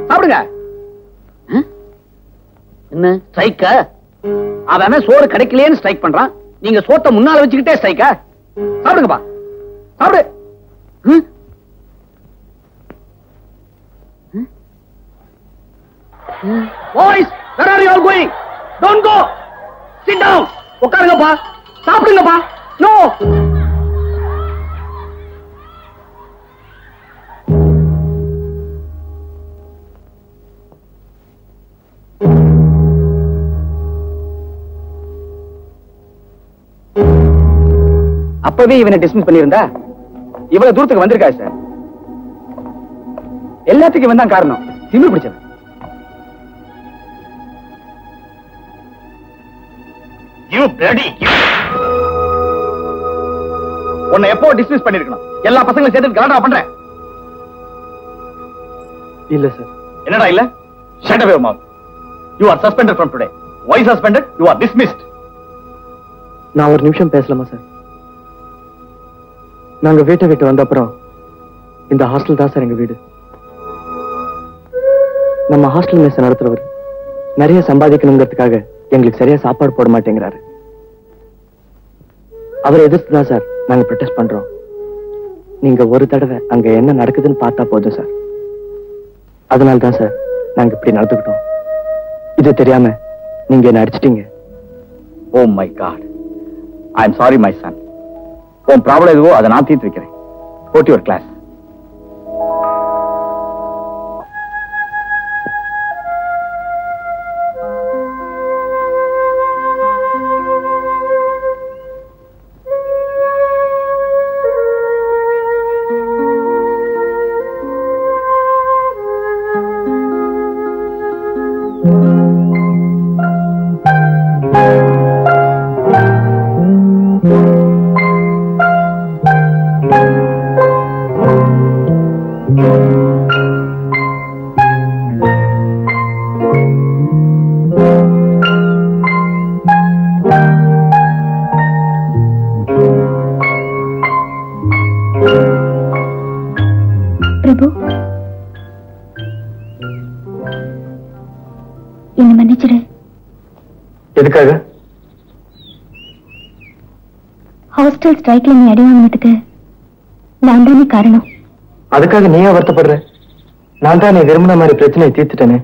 சாப்பிடுங்க. என்ன ஸ்ட்ரைக்கா? அவன் சோறு கிடைக்கலையேன்னு ஸ்ட்ரைக் பண்றான். நீங்க சோத்த முன்னால வச்சுக்கிட்டே ஸ்ட்ரைக்கா? சாப்பிடுங்கப்பா, சாப்பிடு. Boys, where are you all going? Don't go. Sit down. உட்காருங்கப்பா, சாப்பிடுங்கப்பா. No. அப்பவே இவனை டிஸ்மிஸ் பண்ணியிருந்தா இவ்வளவு தூரத்துக்கு வந்திருக்கா சார். எல்லாத்துக்கும் இவன் தான் காரணம். திமிரு பிடிச்சவன். உன்னை எப்போ டிஸ்மிஸ் பண்ணிருக்கணும்? எல்லா பசங்களும் சேர்த்து கலாட்டா பண்றேன். இல்ல சார். என்னடா இல்ல? Shut up your mouth. You are suspended from today. Why suspended? You are dismissed. நான் ஒரு நிமிஷம் பேசலாமா சார்? நாங்க வீட்டை விட்டு வந்த அப்புறம் இந்த ஹாஸ்டல் தான் சார் எங்க வீடு. நம்ம ஹாஸ்டல் மெஸ் நடத்துறவர் நிறைய சம்பாதிக்கணுங்கிறதுக்காக எங்களுக்கு சரியா சாப்பாடு போட மாட்டேங்கிறாரு. அவரை எதிர்த்து தான் சார் நாங்க ப்ரொடெஸ்ட் பண்றோம். நீங்க ஒரு தடவை அங்க என்ன நடக்குதுன்னு பார்த்தா போதும் சார். அதனால தான் சார் நாங்க இப்படி நடந்துக்கிட்டோம். இது தெரியாம நீங்க என்ன அடிச்சிட்டீங்க. Oh my God. I am sorry my son. உன் ப்ராப்ளம் எதுவோ அதை நான் தீர்த்து வைக்கிறேன். Go to your class. பிரபு, என்ன மன்னிச்சிடு. எதுக்காக? ஹாஸ்டல் ஸ்ட்ரைக்ல நீ அடி வாங்கினதுக்கு நான் தானே காரணம். அதுக்காக நீயே வருத்தப்படுற? நான் தான் நீ விரும்பின மாதிரி பிரச்சனையை தீர்த்துட்டேனே.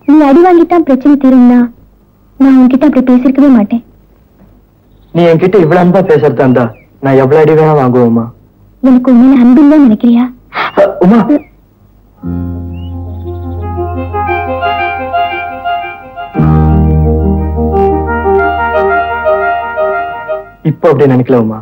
நீ அடி வாங்கித்தான் பிரச்சனை தீரும்னா நான் உன்கிட்ட அப்படி பேசிருக்கவே மாட்டேன். நீ என்கிட்ட இவ்வளவு அன்பா பேசுறதா இருந்தா நான் எவ்வளவு அடி வேணா வாங்குவோமா? எனக்கு உண்மையில அன்பு இல்லைன்னு நினைக்கிறியா? உமா, இப்ப அப்படி நினைக்கல உமா.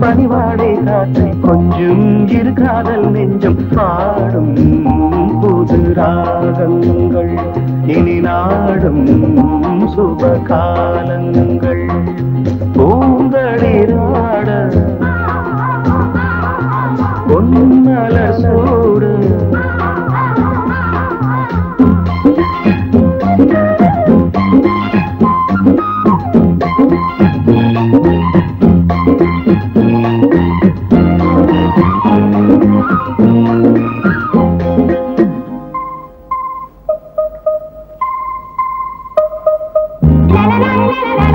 பனிவாடை காற்றை கொஞ்சம் இரு காதல் நெஞ்சம் பாடும் புது ராகங்கள் இனி நாடும் சுப காலங்கள் பூந்தளிராட பொன்மலர் சூடு la la la la la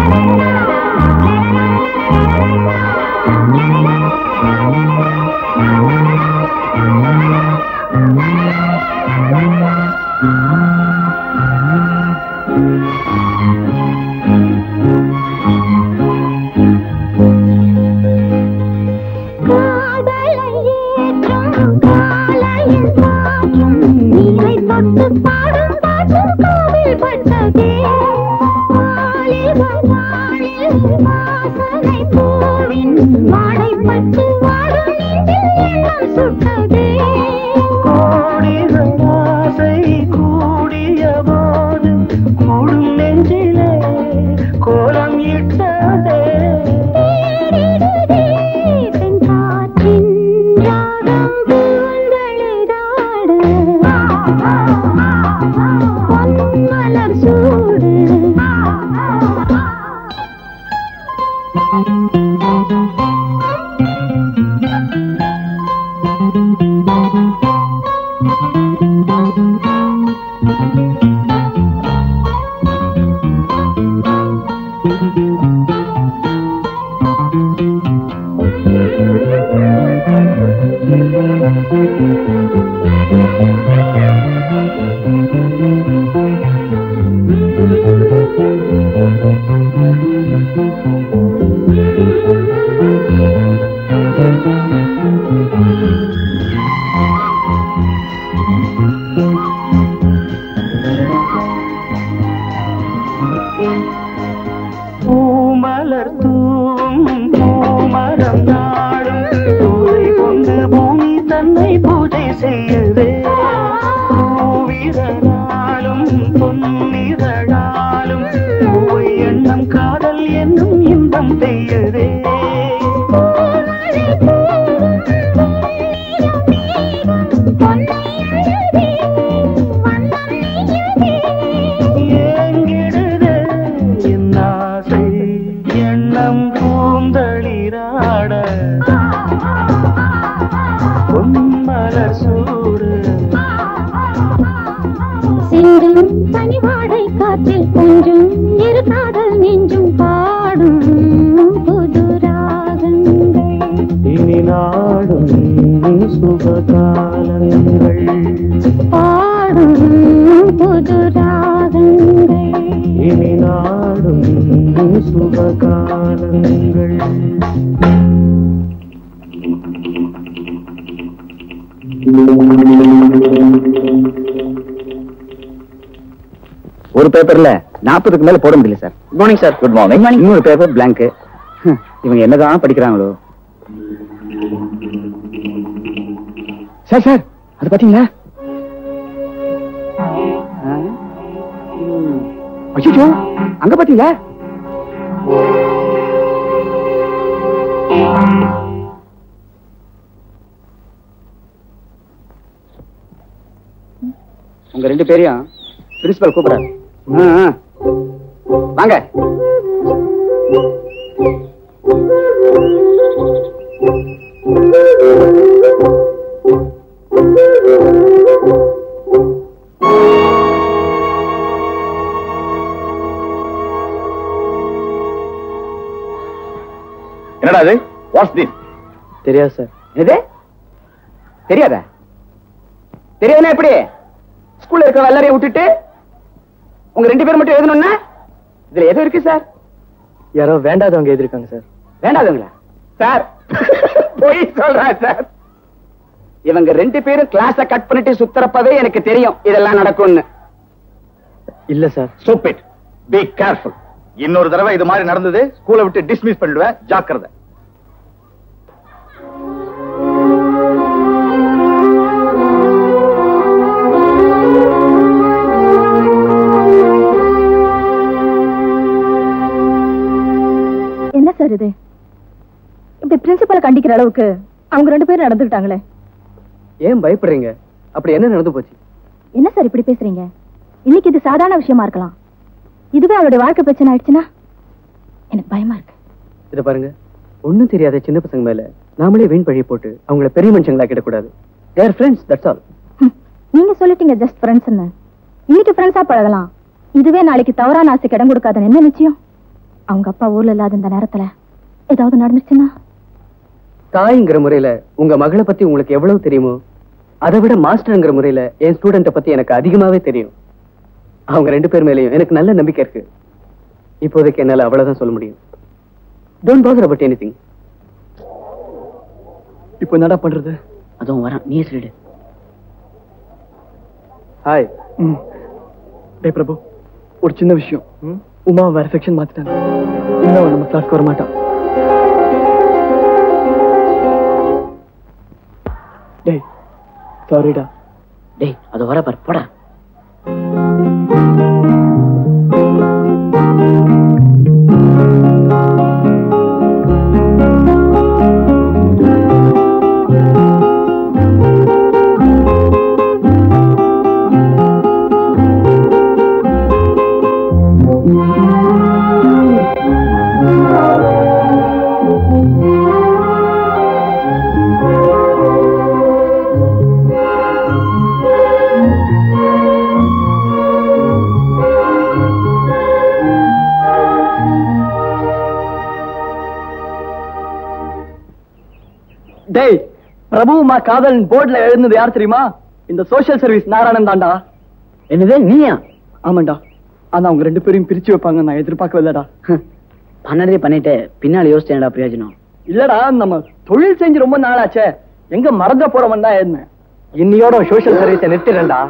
ஒரு பேப்பர்ல 40க்கு மேல போட முடியல sir. Good morning sir. Good morning. இன்னொரு பேப்பர் பிளாங்க். இவங்க என்னதான் படிக்கிறாங்களோ. சார் சார் அது பாத்தீங்களா? அச்சோ அங்க பாத்தீங்களா? உங்க 2 பேரையும் பிரின்சிபல் கூப்பிடுறாரு. வாங்க. என்னடா அது? Watts this? தெரியாது சார். எது தெரியாதா? தெரியாதுன்னா எப்படி? ஸ்கூல்ல இருக்க எல்லாரையும் விட்டுட்டு உங்க 2 பேர் மட்டும் எழுதணும்னா இதுல எது இருக்கு சார்? யாரோ வேண்டாதவங்க எழுதிருக்காங்க சார். வேண்டாதவங்களா சார்? போய் சொல்றேன் சார். இவங்க 2 பேரும் கிளாஸ கட் பண்ணிட்டு சுத்தறப்பவே எனக்கு தெரியும் இதெல்லாம் நடக்கும்னு. இல்ல சார். Stupid. Be careful. இன்னொரு தடவை இது மாதிரி நடந்தது ஸ்கூலை விட்டு டிஸ்மிஸ் பண்ணிடுவேன். ஜாக்கிரதை. என்ன சார் இது? இப்படி பிரின்சிபலை கண்டிக்கிற அளவுக்கு அவங்க 2 பேரும் நடந்துட்டாங்களே. ஏன் பயப்படுறீங்க? அப்படி என்ன நடந்து போச்சு? என்ன சார் இப்படி பேசுறீங்க? இன்னைக்கு இது சாதாரண விஷயமா இருக்கலாம். இதுவே அவருடைய வாழ்க்கை பிரச்சனை ஆயிடுச்சுன்னா எனக்கு பயமா இருக்கு. இத பாருங்க, ஒண்ணும் தெரியாத சின்ன பசங்க மேல நாமளே வீண் பழி போட்டு அவங்கள பெரிய மனுஷங்களா கிடக்கூடாது. They are friends, that's all. நீங்க சொல்லிட்டீங்க ஜஸ்ட் ஃப்ரெண்ட்ஸ்னு. இன்னைக்கு ஃப்ரெண்ட்ஸா பழகலாம். இதுவே நாளைக்கு தவறான ஆசைக்கு இடம் கொடுக்காதுன்னு என்ன நிச்சயம்? அவங்க அப்பா ஊர்ல இல்லாத இந்த நேரத்துல ஏதாவது நடந்துச்சுன்னா? தாய்ங்கிற முறையில உங்க மகளை பத்தி உங்களுக்கு எவ்வளவு தெரியுமோ அதை விட மாஸ்டர்ங்கிற முறையில என் ஸ்டூடெண்ட பத்தி எனக்கு அதிகமாவே தெரியும். அவங்க 2 பேர் மேலயும் எனக்கு நல்ல நம்பிக்கை இருக்கு. இப்போதைக்கு என்னால அவ்வளவுதான் சொல்ல முடியும். Don't bother about anything. இப்போ என்னடா பண்றது? அதுவும் வரான், நீ சொல்லிடு. ஹாய். டேய் பிரபு, ஒரு சின்ன விஷயம். உமா வேற செக்ஷன் மாத்திட்டாங்க. இன்னும் நம்ம கிளாஸ்க்கு வர மாட்டான். டேய் சாரிடா. டேய் அது வர பாரு, போடா. டேய் பிரபுமா காதல் போர்ட்ல எழுந்தது யார் தெரியுமா? இந்த சோஷியல் சர்வீஸ் நாராயணன் தான்டா. என்னது நீயா? ஆமாண்டா. ஆனா அவங்க 2 பேரையும் பிரிச்சு வைப்பாங்க நான் எதிர்பார்க்கவில்லடா. பண்ணதே பண்ணிட்டு பின்னால யோசிச்சேன்டா பிரயோஜனம். இல்லடா, நம்ம தொழில் செஞ்சு ரொம்ப நாளாச்சே, எங்க மறந்த போறவன் தான் என்ன. இன்னையோட சோஷியல் சர்வீஸை நிறுத்திடா.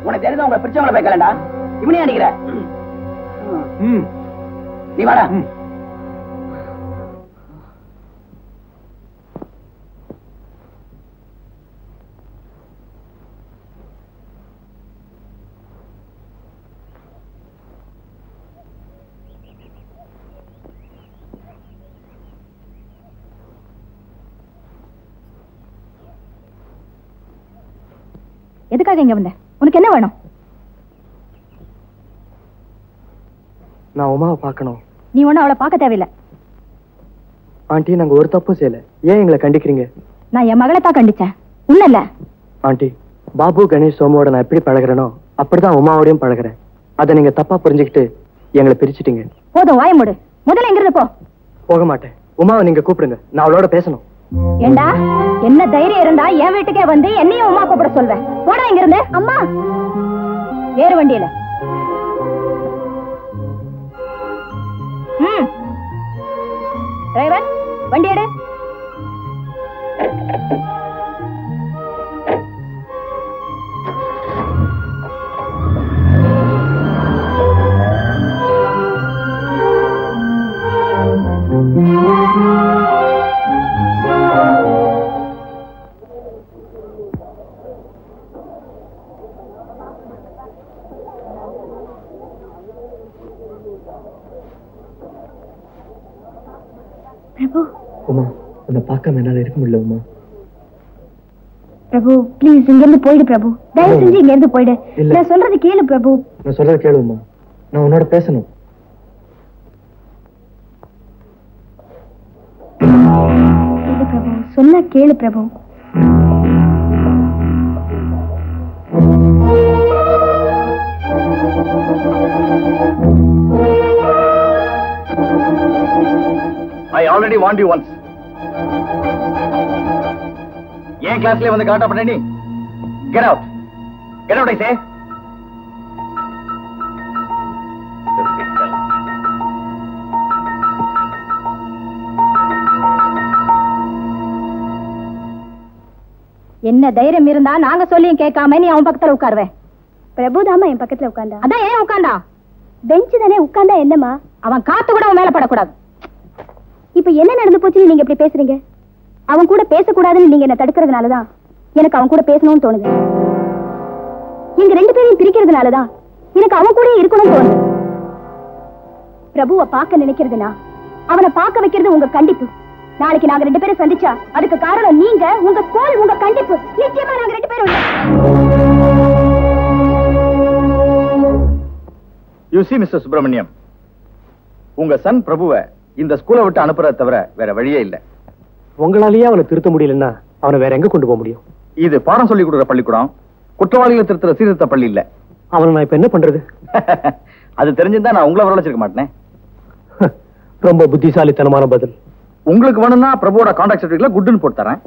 உனக்கு தெரிஞ்ச உங்க பிடிச்சவங்களை பேக்கலடா, இவனே அடிக்கிற. நீ வாடா. எதுக்காக இங்க வந்த? உனக்கு என்ன வேணும்? நான் உமாவை பார்க்கணும். நீ ஒன்னும் அவளை பார்க்க தேவையில்லை. ஆண்டி, நாங்க ஒரு தப்பும் செய்யல, ஏன் எங்களை கண்டிக்கிறீங்க? நான் என் மகளை தான் கண்டிச்சேன், உன்ன இல்ல. ஆண்டி, பாபு கணேஷ் சோமோட நான் எப்படி பழகிறேனோ அப்படிதான் உமாவோடையும் பழகிறேன். அதை நீங்க தப்பா புரிஞ்சுக்கிட்டு எங்களை பிரிச்சுட்டீங்க. போதும், வாய மூடு. முதல்ல எங்கிருந்து போ. போக மாட்டேன். உமாவை நீங்க கூப்பிடுங்க, நான் அவளோட பேசணும். ஏண்டா, என்ன தைரியம் இருந்தா என் வீட்டுக்கே வந்து என்னையும் உமா கூப்பிட சொல்வேன். போடா இங்க இருந்து. அம்மா, ஏறு வண்டியில. டிரைவர், வண்டி எடு. பிரபு, உமா, உன்னை பார்க்காம என்னால இருக்க முடியல. உமா, பிரபு ப்ளீஸ் இங்க இருந்து போயிடு. பிரபு தயவு செஞ்சு இங்க இருந்து போயிடு. நான் சொல்றது கேளு பிரபு. நான் சொல்றது கேளு உமா, நான் உன்னோட பேசணும். பிரபு சொன்னா கேளு பிரபு. I already warned you once. ஏன் கிளாஸ்ல வந்து காட்ட பண்ண நீ? Get out. Get out, I say. என்ன தைரியம் இருந்தா நாங்க சொல்லியும் கேட்காம நீ அவன் பக்கத்துல உட்காருவேன். பிரபுதாமா என் பக்கத்துல உட்கார்ந்தா. அதான் ஏன் உட்கார்ந்தா? பெஞ்சு தானே, உட்கார்ந்தா என்னமா? அவன் காத்து கூட அவன் மேல படக்கூடாது. இப்ப என்ன நடந்து போச்சுன்னு நீங்க இப்படி பேசுறீங்க? அவன் கூட பேசக்கூடாதுன்னு நீங்க என்ன தடுக்கிறதுனாலதான் எனக்கு அவன் கூட பேசணும்னு தோணுது. எங்க 2 பேரையும் பிரிக்கிறதுனாலதான் எனக்கு அவன் கூட இருக்கணும்னு தோணுது. பிரபுவை பார்க்க நினைக்கிறதுனா அவனை பார்க்க வைக்கிறது உங்க கண்டிப்பு. நாளைக்கு நாங்க 2 பேரும் சந்திச்சா அதுக்கு காரணம் நீங்க, உங்க கோல், உங்க கண்டிப்பு. நிச்சயமா நாங்க 2 பேரும். You see, Mr. Subramaniam, உங்க சன் பிரபுவை இந்த ஸ்கூலை விட்டு அனுப்புறத தவிர வேற வழியே இல்ல. உங்களாலேயே அவனை திருத்த முடியலன்னா அவனை வேற எங்க கொண்டு போக முடியும்? இது பாடம் சொல்லி கொடுக்குற பள்ளிக்கூடம், குற்றவாளிகளை திருத்துற சீர்திருத்த பள்ளி இல்ல. அவனை நான் இப்ப என்ன பண்றது? அது தெரிஞ்சிருந்தா நான் உங்களை வரவழைச்சிருக்க மாட்டேன். ரொம்ப புத்திசாலித்தனமான பதில். உங்களுக்கு வேணும்னா பிரபுவோட கான்டாக்ட் சர்டிபிகேட்ல குட்னு போட்டு தரேன்.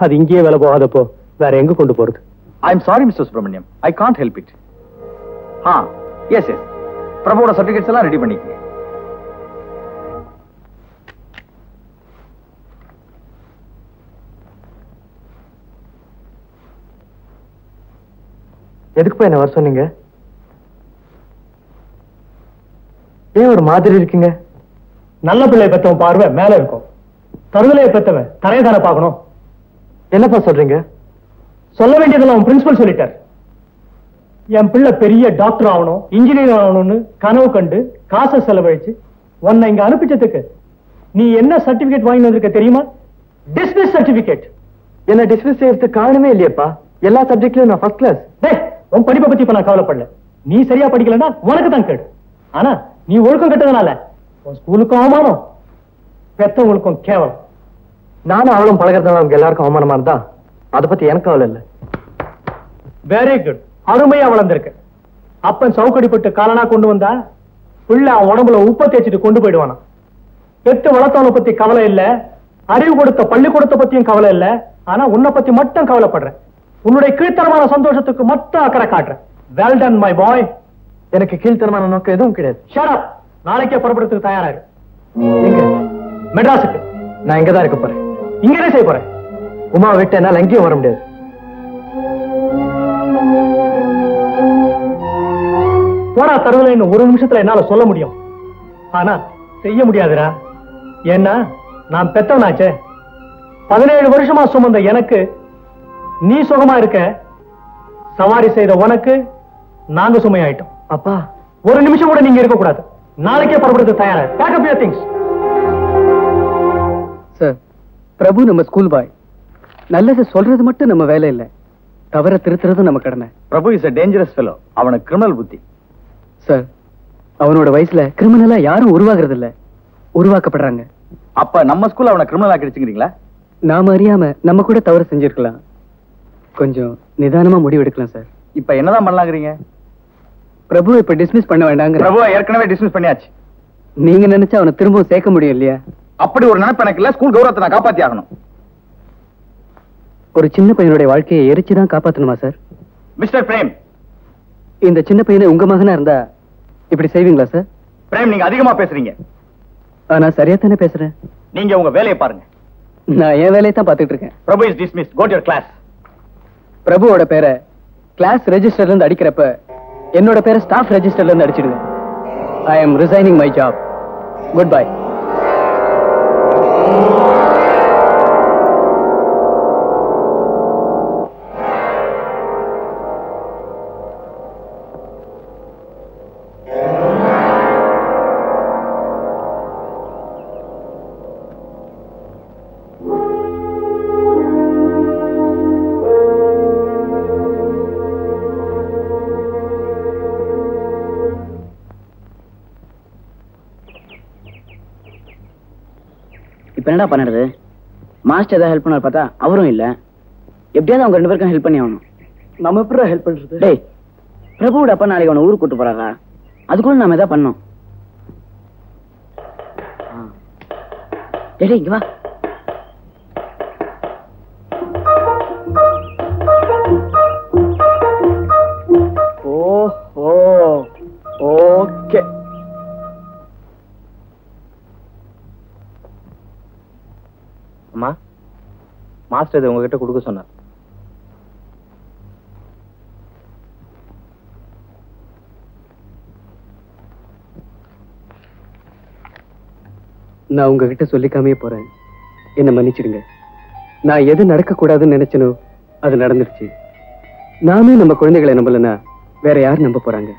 அது இங்கேயே வேலை போகாதப்போ வேற எங்க கொண்டு போறது? I am sorry mister Subramaniam, I can't help it. S S, பிரபுவோட certificates எல்லாம் ரெடி பண்ணிக்கங்க. எதுக்குப்பா என்ன வர சொன்னீங்க? ஏன் ஒரு மாதிரி இருக்கீங்க? நல்ல பிள்ளை பெற்றவன் பார்வை மேல இருக்கும், தருதலையை பெற்றவன் தரையை தானே பார்க்கணும். என்னப்பா சொல்றீங்க? சொல்ல வேண்டியதெல்லாம் உன் பிரின்சிபல் சொல்லிட்டார். என் பிள்ளை பெரிய டாக்டர் ஆகணும், இன்ஜினியர் ஆகணும்னு கனவு கண்டு காசை செலவழிச்சு உன்னை இங்க அனுப்பிச்சதுக்கு நீ என்ன சர்டிபிகேட் வாங்கி வந்திருக்க தெரியுமா? Dismiss certificate. என்ன டிஸ்மிஸ் செய்யறதுக்கு காரணமே இல்லையப்பா. எல்லா சப்ஜெக்ட்லயும் நான் ஃபர்ஸ்ட் கிளாஸ். உன் படிப்பை பத்தி இப்ப நான் கவலைப்படல. நீ சரியா படிக்கலன்னா உனக்கு தான் கேடு. ஆனா நீ ஒழுக்கம் கட்டதுனால உன் ஸ்கூலுக்கும் அவமானம், பெத்தவங்களுக்கும் கேவலம். நானும் அவளும் பழகிறதுனால அவங்க எல்லாருக்கும் அவமானமா இருந்தா அதை பத்தி எனக்கு கவலை இல்லை. வெரி குட், அருமையா வளர்ந்திருக்கு. அப்பன் சவுக்கடிப்பட்டு காலனா கொண்டு வந்தா பிள்ளை அவன் உடம்புல உப்பை தேய்ச்சிட்டு கொண்டு போயிடுவானா. பெத்து வளர்த்தவனை பத்தி கவலை இல்ல, அறிவு கொடுத்த பள்ளிக்கூடத்தை பத்தியும் கவலை இல்ல. ஆனா உன்னை பத்தி மட்டும் கவலைப்படுறேன். உன்னுடைய கீழ்த்தரமான சந்தோஷத்துக்கு மட்டும் அக்கறை காட்டுறேன். Well done my boy. எனக்கு கீழ்த்தரமான நோக்கம் எதுவும் கிடையாது. Shut up. நாளைக்கே புறப்படுறதுக்கு தயாரா இரு. எங்க? மெட்ராஸுக்கு. நான் இங்கதான் இருக்க போறேன். இங்கதான் செய்ய போறேன். உமா விட்டு என்னால எங்கேயும் வர முடியாது. போடா தருவலைன்னு ஒரு நிமிஷத்துல என்னால சொல்ல முடியும், ஆனா செய்ய முடியாதுடா. ஏன்னா நான் பெத்தவனாச்சே. 17 வருஷமா சுமந்த எனக்கு நீ சுகமா இருக்க, சவாரி செய்த உனக்கு நாங்க சுமையாயிட்டோம். அப்பா ஒரு நிமிஷம் கூட நீங்க இருக்க கூடாது. நாளைக்கே புறப்படுறது தயாரா. Pack up your things. Sir, Prabhu நம்ம ஸ்கூல் பாய். நல்லது சொல்றது மட்டும் நம்ம வேலை இல்ல, தவற திருத்துறது நம்ம கடமை. பிரபு இஸ் a dangerous fellow. அவனுக்கு கிரிமினல் புத்தி. சார், அவனோட வயசுல கிரிமினலா யாரும் உருவாகிறது இல்ல, உருவாக்கப்படுறாங்க. அப்ப நம்ம ஸ்கூல்ல அவனை கிரிமினல் ஆக்கிடுச்சுங்கிறீங்களா? நாம அறியாம நம்ம கூட தவறு செஞ்சிருக்கலாம். கொஞ்சம் நிதானமா முடிவெடுக்கலாம் சார். இப்ப என்னதான் பண்ணலாங்கிறீங்க? பிரபு இப்ப டிஸ்மிஸ் பண்ண வேண்டாங்க. பிரபு ஏற்கனவே டிஸ்மிஸ் பண்ணியாச்சு. நீங்க நினைச்சா அவனை திரும்பவும் சேர்க்க முடியும் இல்லையா? அப்படி ஒரு நினைப்பு எனக்கு இல்ல. ஸ்கூல் கௌரவத்தை நான் காப்பாத்தி ஆகணும். ஒரு சின்ன பையனுடைய வாழ்க்கையை எரிச்சுதான் காப்பாத்தணுமா சார்? மிஸ்டர் பிரேம், இந்த சின்ன பையனை உங்க மகனா இருந்தா இப்படி செய்வீங்களா சார்? பிரேம் நீங்க அதிகமா பேசுறீங்க. நான் சரியா தானே பேசுறேன். நீங்க உங்க வேலையை பாருங்க. நான் என் வேலையை தான் பாத்துட்டு இருக்கேன். Prabhu is dismissed. Go to your class. பிரபுவோட பேரை கிளாஸ் ரெஜிஸ்டர்ல இருந்து அடிக்கிறப்ப என்னோட பேரை ஸ்டாஃப் ரெஜிஸ்டர்ல இருந்து அடிச்சிடுங்க. I am resigning my job. Good bye. இப்ப என்னடா பண்ணுறது? மாஸ்டர் ஏதாவது ஹெல்ப் பண்ணார் பார்த்தா அவரும் இல்ல. எப்படியாவது அவங்க 2 பேருக்கும் ஹெல்ப் பண்ணி ஆகணும். நம்ம எப்படி ஹெல்ப் பண்றது? டேய், பிரபுவோட அப்பா நாளைக்கு அவனை ஊருக்கு கூட்டு போறாரா? அதுக்குள்ள நாம எதாவது பண்ணோம். டேய் இங்க வா. ஓ ஓகே. அம்மா, மாஸ்டர் இதை உங்ககிட்ட கொடுக்க சொன்னார். நான் உங்ககிட்ட சொல்லிக்காமே போறேன். என்ன மன்னிச்சிடுங்க. நான் எது நடக்க கூடாதுன்னு நினைச்சனோ அது நடந்துருச்சு. நாமே நம்ம குழந்தைகளை நம்பலன்னா வேற யார் நம்ப போறாங்க?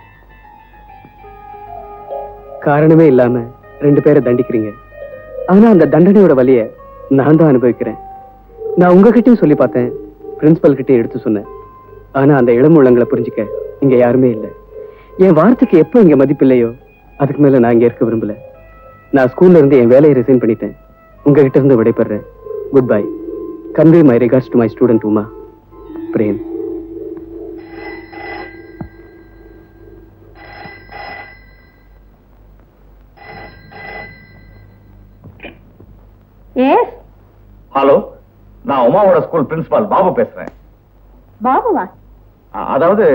காரணமே இல்லாம 2 பேரை தண்டிக்கிறீங்க. ஆனா அந்த தண்டனையோட வலிய நான் தான் அனுபவிக்கிறேன். நான் உங்ககிட்டயும் சொல்லி பார்த்தேன், பிரின்சிபல் கிட்டே எடுத்து சொன்னேன். ஆனா அந்த இளம் உள்ளங்களை புரிஞ்சுக்க இங்க யாருமே இல்லை. என் வார்த்தைக்கு எப்போ இங்க மதிப்பு இல்லையோ அதுக்கு மேல நான் இங்க இருக்க விரும்பல. நான் ஸ்கூல்ல இருந்து என் வேலையை ரிசைன் பண்ணிட்டேன். உங்ககிட்ட இருந்து விடைபெறேன். Good bye. Convey my regards to my student Uma. Prem. Yes. Hello, நான் உமாவோட ஸ்கூல் பிரின்சிபால் பாபு பேசுறேன். பாபுவா? அதாவது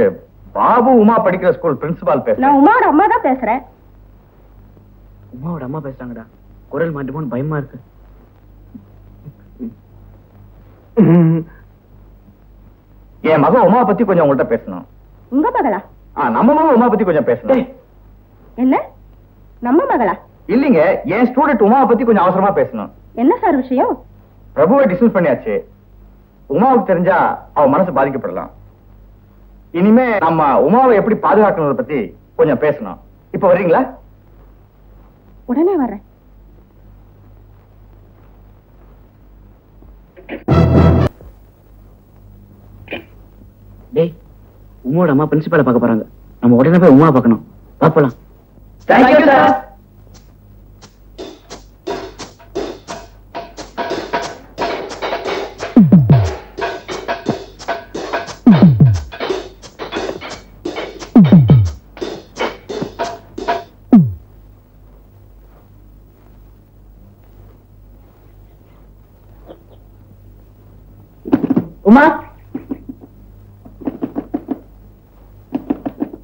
பாபு உமா படிக்கிற ஸ்கூல் பிரின்சிபால் பேசுறேன். நான் உமாவோட அம்மா தான் பேசுறேன். உமாவோட அம்மா பேசுறாங்கடா. குரல் மாட்டுமோன்னு பயமா இருக்கு. என் மகன் உமா பத்தி கொஞ்சம் உங்கள்கிட்ட பேசணும். உங்க மகளா? நம்ம மகன் உமா பத்தி கொஞ்சம் பேசணும். என்ன நம்ம மகளா? இல்லீங்க, என் ஸ்டூடெண்ட் உமாவை பத்தி கொஞ்சம் அவசரமா பேசணும். என்ன சார் விஷயம்? பிரபுவை டிஸ்மிஸ் பண்ணியாச்சு. உமாவுக்கு தெரிஞ்சா அவ மனசு பாதிக்கப்படலாம். இனிமே நம்ம உமாவை எப்படி பாதுகாக்கணும்னு பத்தி கொஞ்சம் பேசணும். இப்ப வர்றீங்களா? உடனே வர்றேன். டேய், உமாவோட அம்மா பிரின்சிபாலை பார்க்க போறாங்க. நம்ம உடனே போய் உமா பார்க்கணும். பாப்பலாம். Thank you sir. உமா,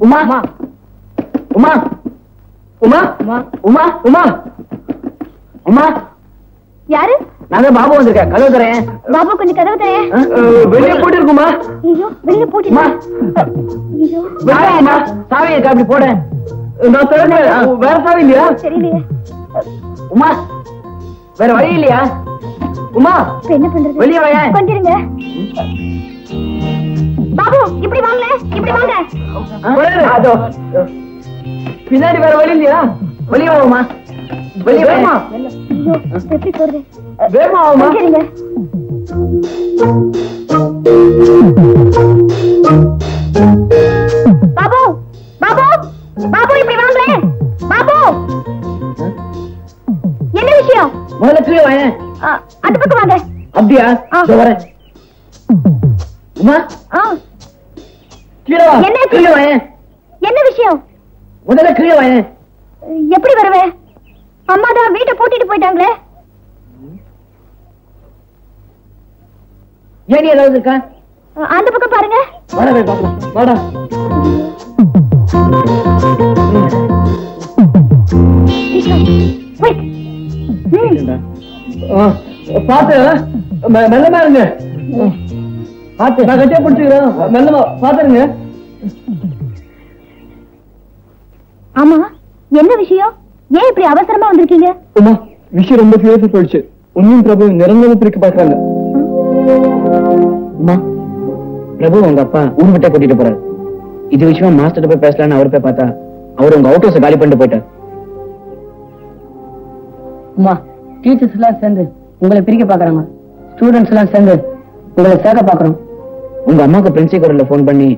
உமா, உமா, உமா, உமா, உமா, உமா. யாரு? நான் தான் பாபு வந்திருக்கேன். கதவு தரேன். பாபு கொஞ்சம் கதவு தரேன். வெளியே போட்டு இருக்குமா? ஐயோ, வெளியில போட்டுமா? ஐயோ, சாவி இருக்கா? அப்படி போட. நான் திறக்கிறேன். வேற சாவி இல்லையா? தெரியலையே. உமா, வேற வழி இல்லையா? உமா, இப்ப என்ன பண்றது? வெளியே வாங்க. கொஞ்சம் இருங்க. பாபு, இப்படி வாங்க, இப்படி வாங்க. அதோ பின்னாடி வேற வழி இல்லையா? வெளியே வாமா. வெளியே வாமா. ஐயோ, எப்படி போறது? வேமா வாமா. கொஞ்சம் இருங்க. பாபு, பாபு, பாபு, இப்படி வாங்க. பாபு, என்ன விஷயம்? முதல்ல கீழே வாங்க. அந்த பக்கம் வாங்க. அப்படியா? இதோ வரேன். உமா, கீழே வா. என்ன கீழே வாங்க. என்ன விஷயம்? முதல்ல கீழே வாங்க. எப்படி வருவேன்? அம்மா தான் வீட்டை பூட்டிட்டு போயிட்டாங்களே. ஏடி ஏதாவது இருக்கா? அந்த பக்கம் பாருங்க. வாடா போய் பார்க்கலாம். வாடா. Wait. பாத்து மெல்லமா இருங்க. பாத்து நான் கட்டியா பிடிச்சுக்கிறேன். மெல்லமா பாத்துருங்க. ஆமா, என்ன விஷயம்? ஏன் இப்படி அவசரமா வந்திருக்கீங்க? உமா, விஷயம் ரொம்ப சீரியஸா போயிடுச்சு. உன்னையும் பிரபு நிரந்தரமா பிரிக்க பாக்குறாங்க. உமா, பிரபு உங்க அப்பா ஊர் விட்டே கூட்டிட்டு போறாரு. இது விஷயமா மாஸ்டர் போய் பேசலான்னு அவர் போய் பார்த்தா அவர் உங்க அவுட் ஹவுஸ் காலி பண்ணிட்டு போயிட்டார். அம்மா, டீச்சர்ஸ் எல்லாம் சேர்ந்து உங்களை பிரிக்க பாக்குறாங்க. ஸ்டூடெண்ட்ஸ் எல்லாம் சேர்ந்து உங்களை சேர்க்க பாக்குறோம். உங்க அம்மாவுக்கு பிரின்சிபல்ல போன் பண்ணி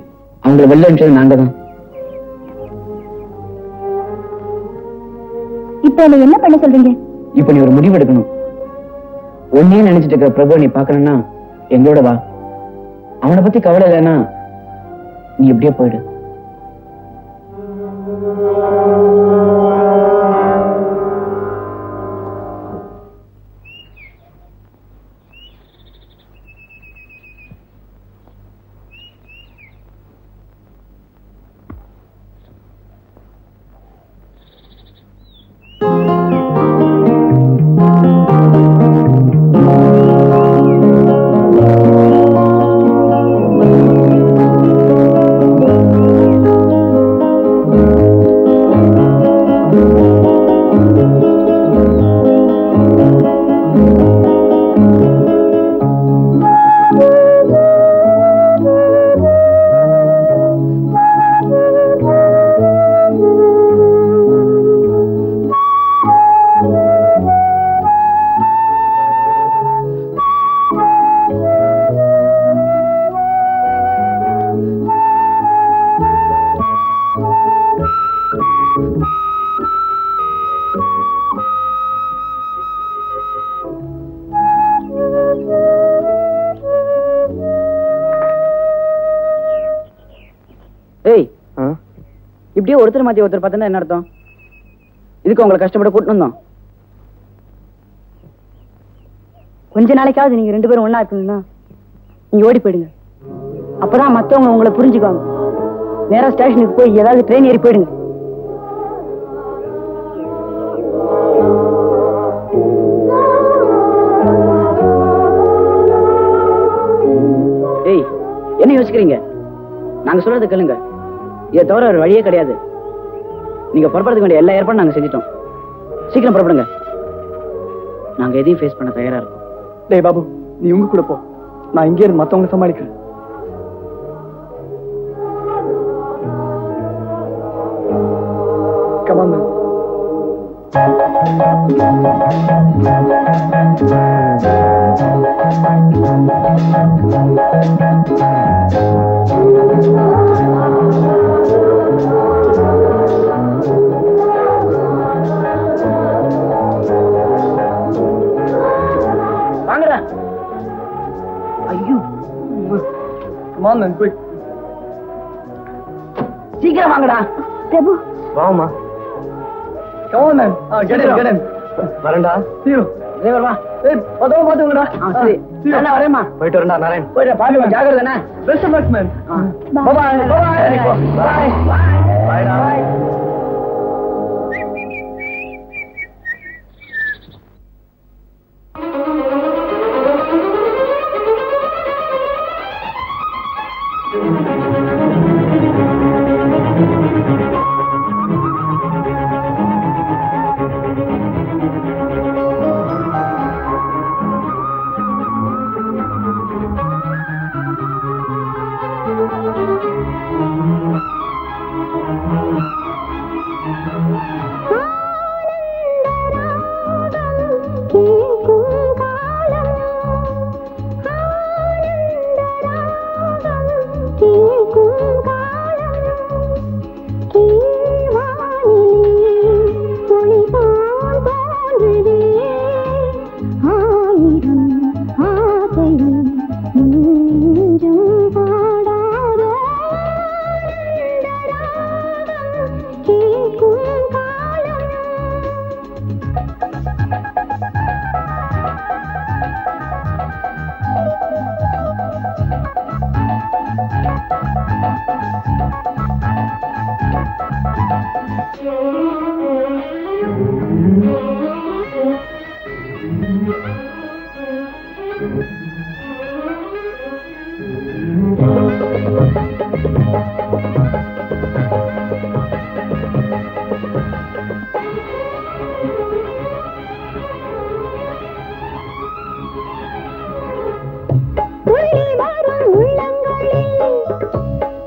அவங்களை வெளில அனுப்பிச்சது நாங்க தான். இப்ப என்ன பண்ண சொல்றீங்க? இப்ப நீ ஒரு முடிவு எடுக்கணும். ஒன்னே நினைச்சிட்டு இருக்க பிரபு நீ பாக்கணும்னா எங்களோட வா. அவனை பத்தி கவலை இல்லைன்னா நீ எப்படியோ போயிடு. ஏய், இப்படியே ஒருத்தர் மாத்தி ஒருத்தர் பார்த்தா என்ன அர்த்தம்? இதுக்கு உங்களை கஷ்டப்பட கூட்டணும் தான். கொஞ்ச நாளைக்காவது நீங்க 2 பேரும் ஒண்ணா இருக்கணும்னா நீங்க ஓடி போயிடுங்க. அப்பதான் மத்தவங்க உங்களை புரிஞ்சுக்குவாங்க. நேரா ஸ்டேஷனுக்கு போய் ஏதாவது ட்ரெயின் ஏறி போயிடுங்க. ஏய், என்ன யோசிக்கிறீங்க? நாங்க சொல்றது கேளுங்க. இதை தவிர ஒரு வழியே கிடையாது. நீங்க புறப்படுறதுக்கு வேண்டிய எல்லா ஏற்பாடும் நாங்க செஞ்சிட்டோம். சீக்கிரம் புறப்படுங்க. நாங்க எதையும் ஃபேஸ் பண்ண தயாரா இருக்கோம். டேய் பாபு, நீ உங்க கூட போ. நான் இங்கே இருந்து மத்தவங்க சமாளிக்கிறேன். Come on, man. வாங்கடா. ஐயோ, Come on, man, quick. சீக்கிரம் வாங்கடா. பிரபு, வாமா. Come on, man. Get in. வரேன்டா. See you. டிரைவர் வா. ஏய், பதவும் பாத்துங்கடா. சரி. நான் வரேம்மா. போயிட்டு வரேன்டா நாராயண். போயிட்டு பாருங்க, ஜாகிரதை. Best of luck, man. bye. Bye. Bye. Bye.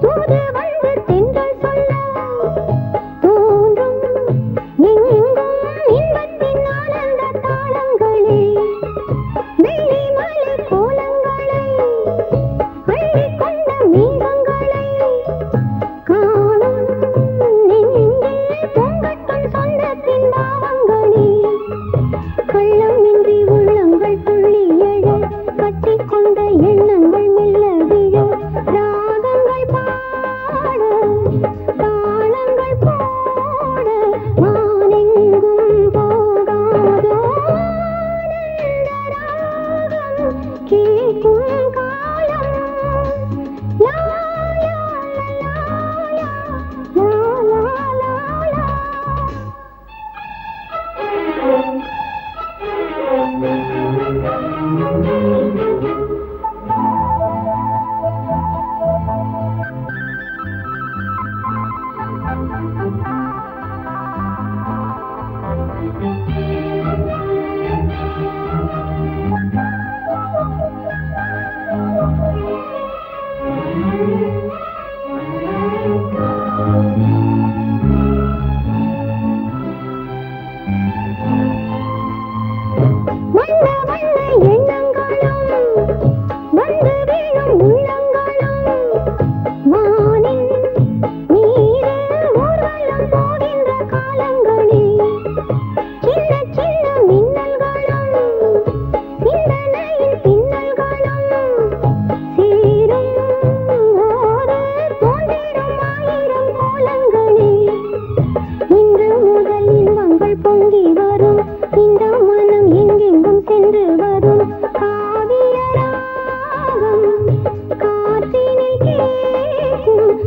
தூது வந்து திங்கள் சொல்ல தோன்றும் So,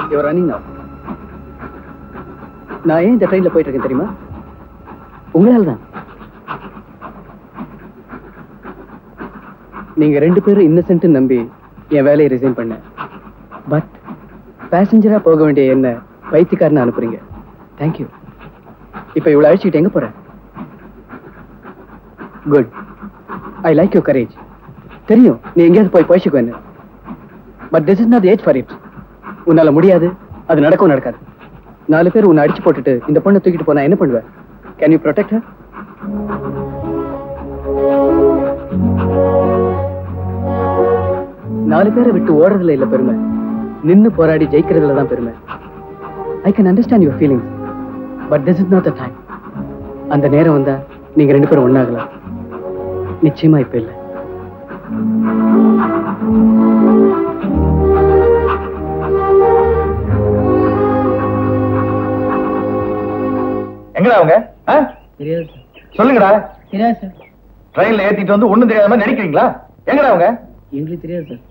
you're running now. நான் ஏன் இந்த ட்ரெயின்ல போயிட்டு இருக்கேன் தெரியுமா? உங்களால தான். நீங்க ரெண்டு பேரும் இன்னசென்ட் நம்பி என் வேலையை ரிசைன் பண்ண. பட் பேசஞ்சரா போக வேண்டிய என்ன பைத்தியக்காரன்னு அனுப்புறீங்க. தேங்க்யூ. இப்ப இவ்வளவு அழிச்சுக்கிட்டு எங்க போற? Good. I like your courage. தெரியும் நீ எங்கேயாவது போய் பழிச்சுக்கோ என்ன. But this is not age for it. உன்னால முடியாது, அது நடக்கும் நடக்காது. 4 பேர் உன்னை அடிச்சு போட்டுட்டு இந்த பொண்ணை தூக்கிட்டு போனா என்ன பண்ணுவ? Can you protect her? நாலு பேரை விட்டு ஓடுறதுல இல்ல பெருமை, நின்னு போராடி ஜெயிக்கிறதுல தான் பெருமை. I can understand your feelings, but this is not the time. அந்த நேரம் வந்தா நீங்க ரெண்டு பேரும் ஒண்ணாகலாம். நிச்சயமா இப்ப இல்லை. எங்கடா அவங்க? தெரியாது சொல்லுங்கடா. தெரியாது சார். ட்ரெயின்ல ஏத்திட்டு வந்து ஒண்ணும் தெரியாத மாதிரி நடிக்கிறீங்களா? எங்கடா அவங்க? எங்களுக்கு தெரியாது சார்.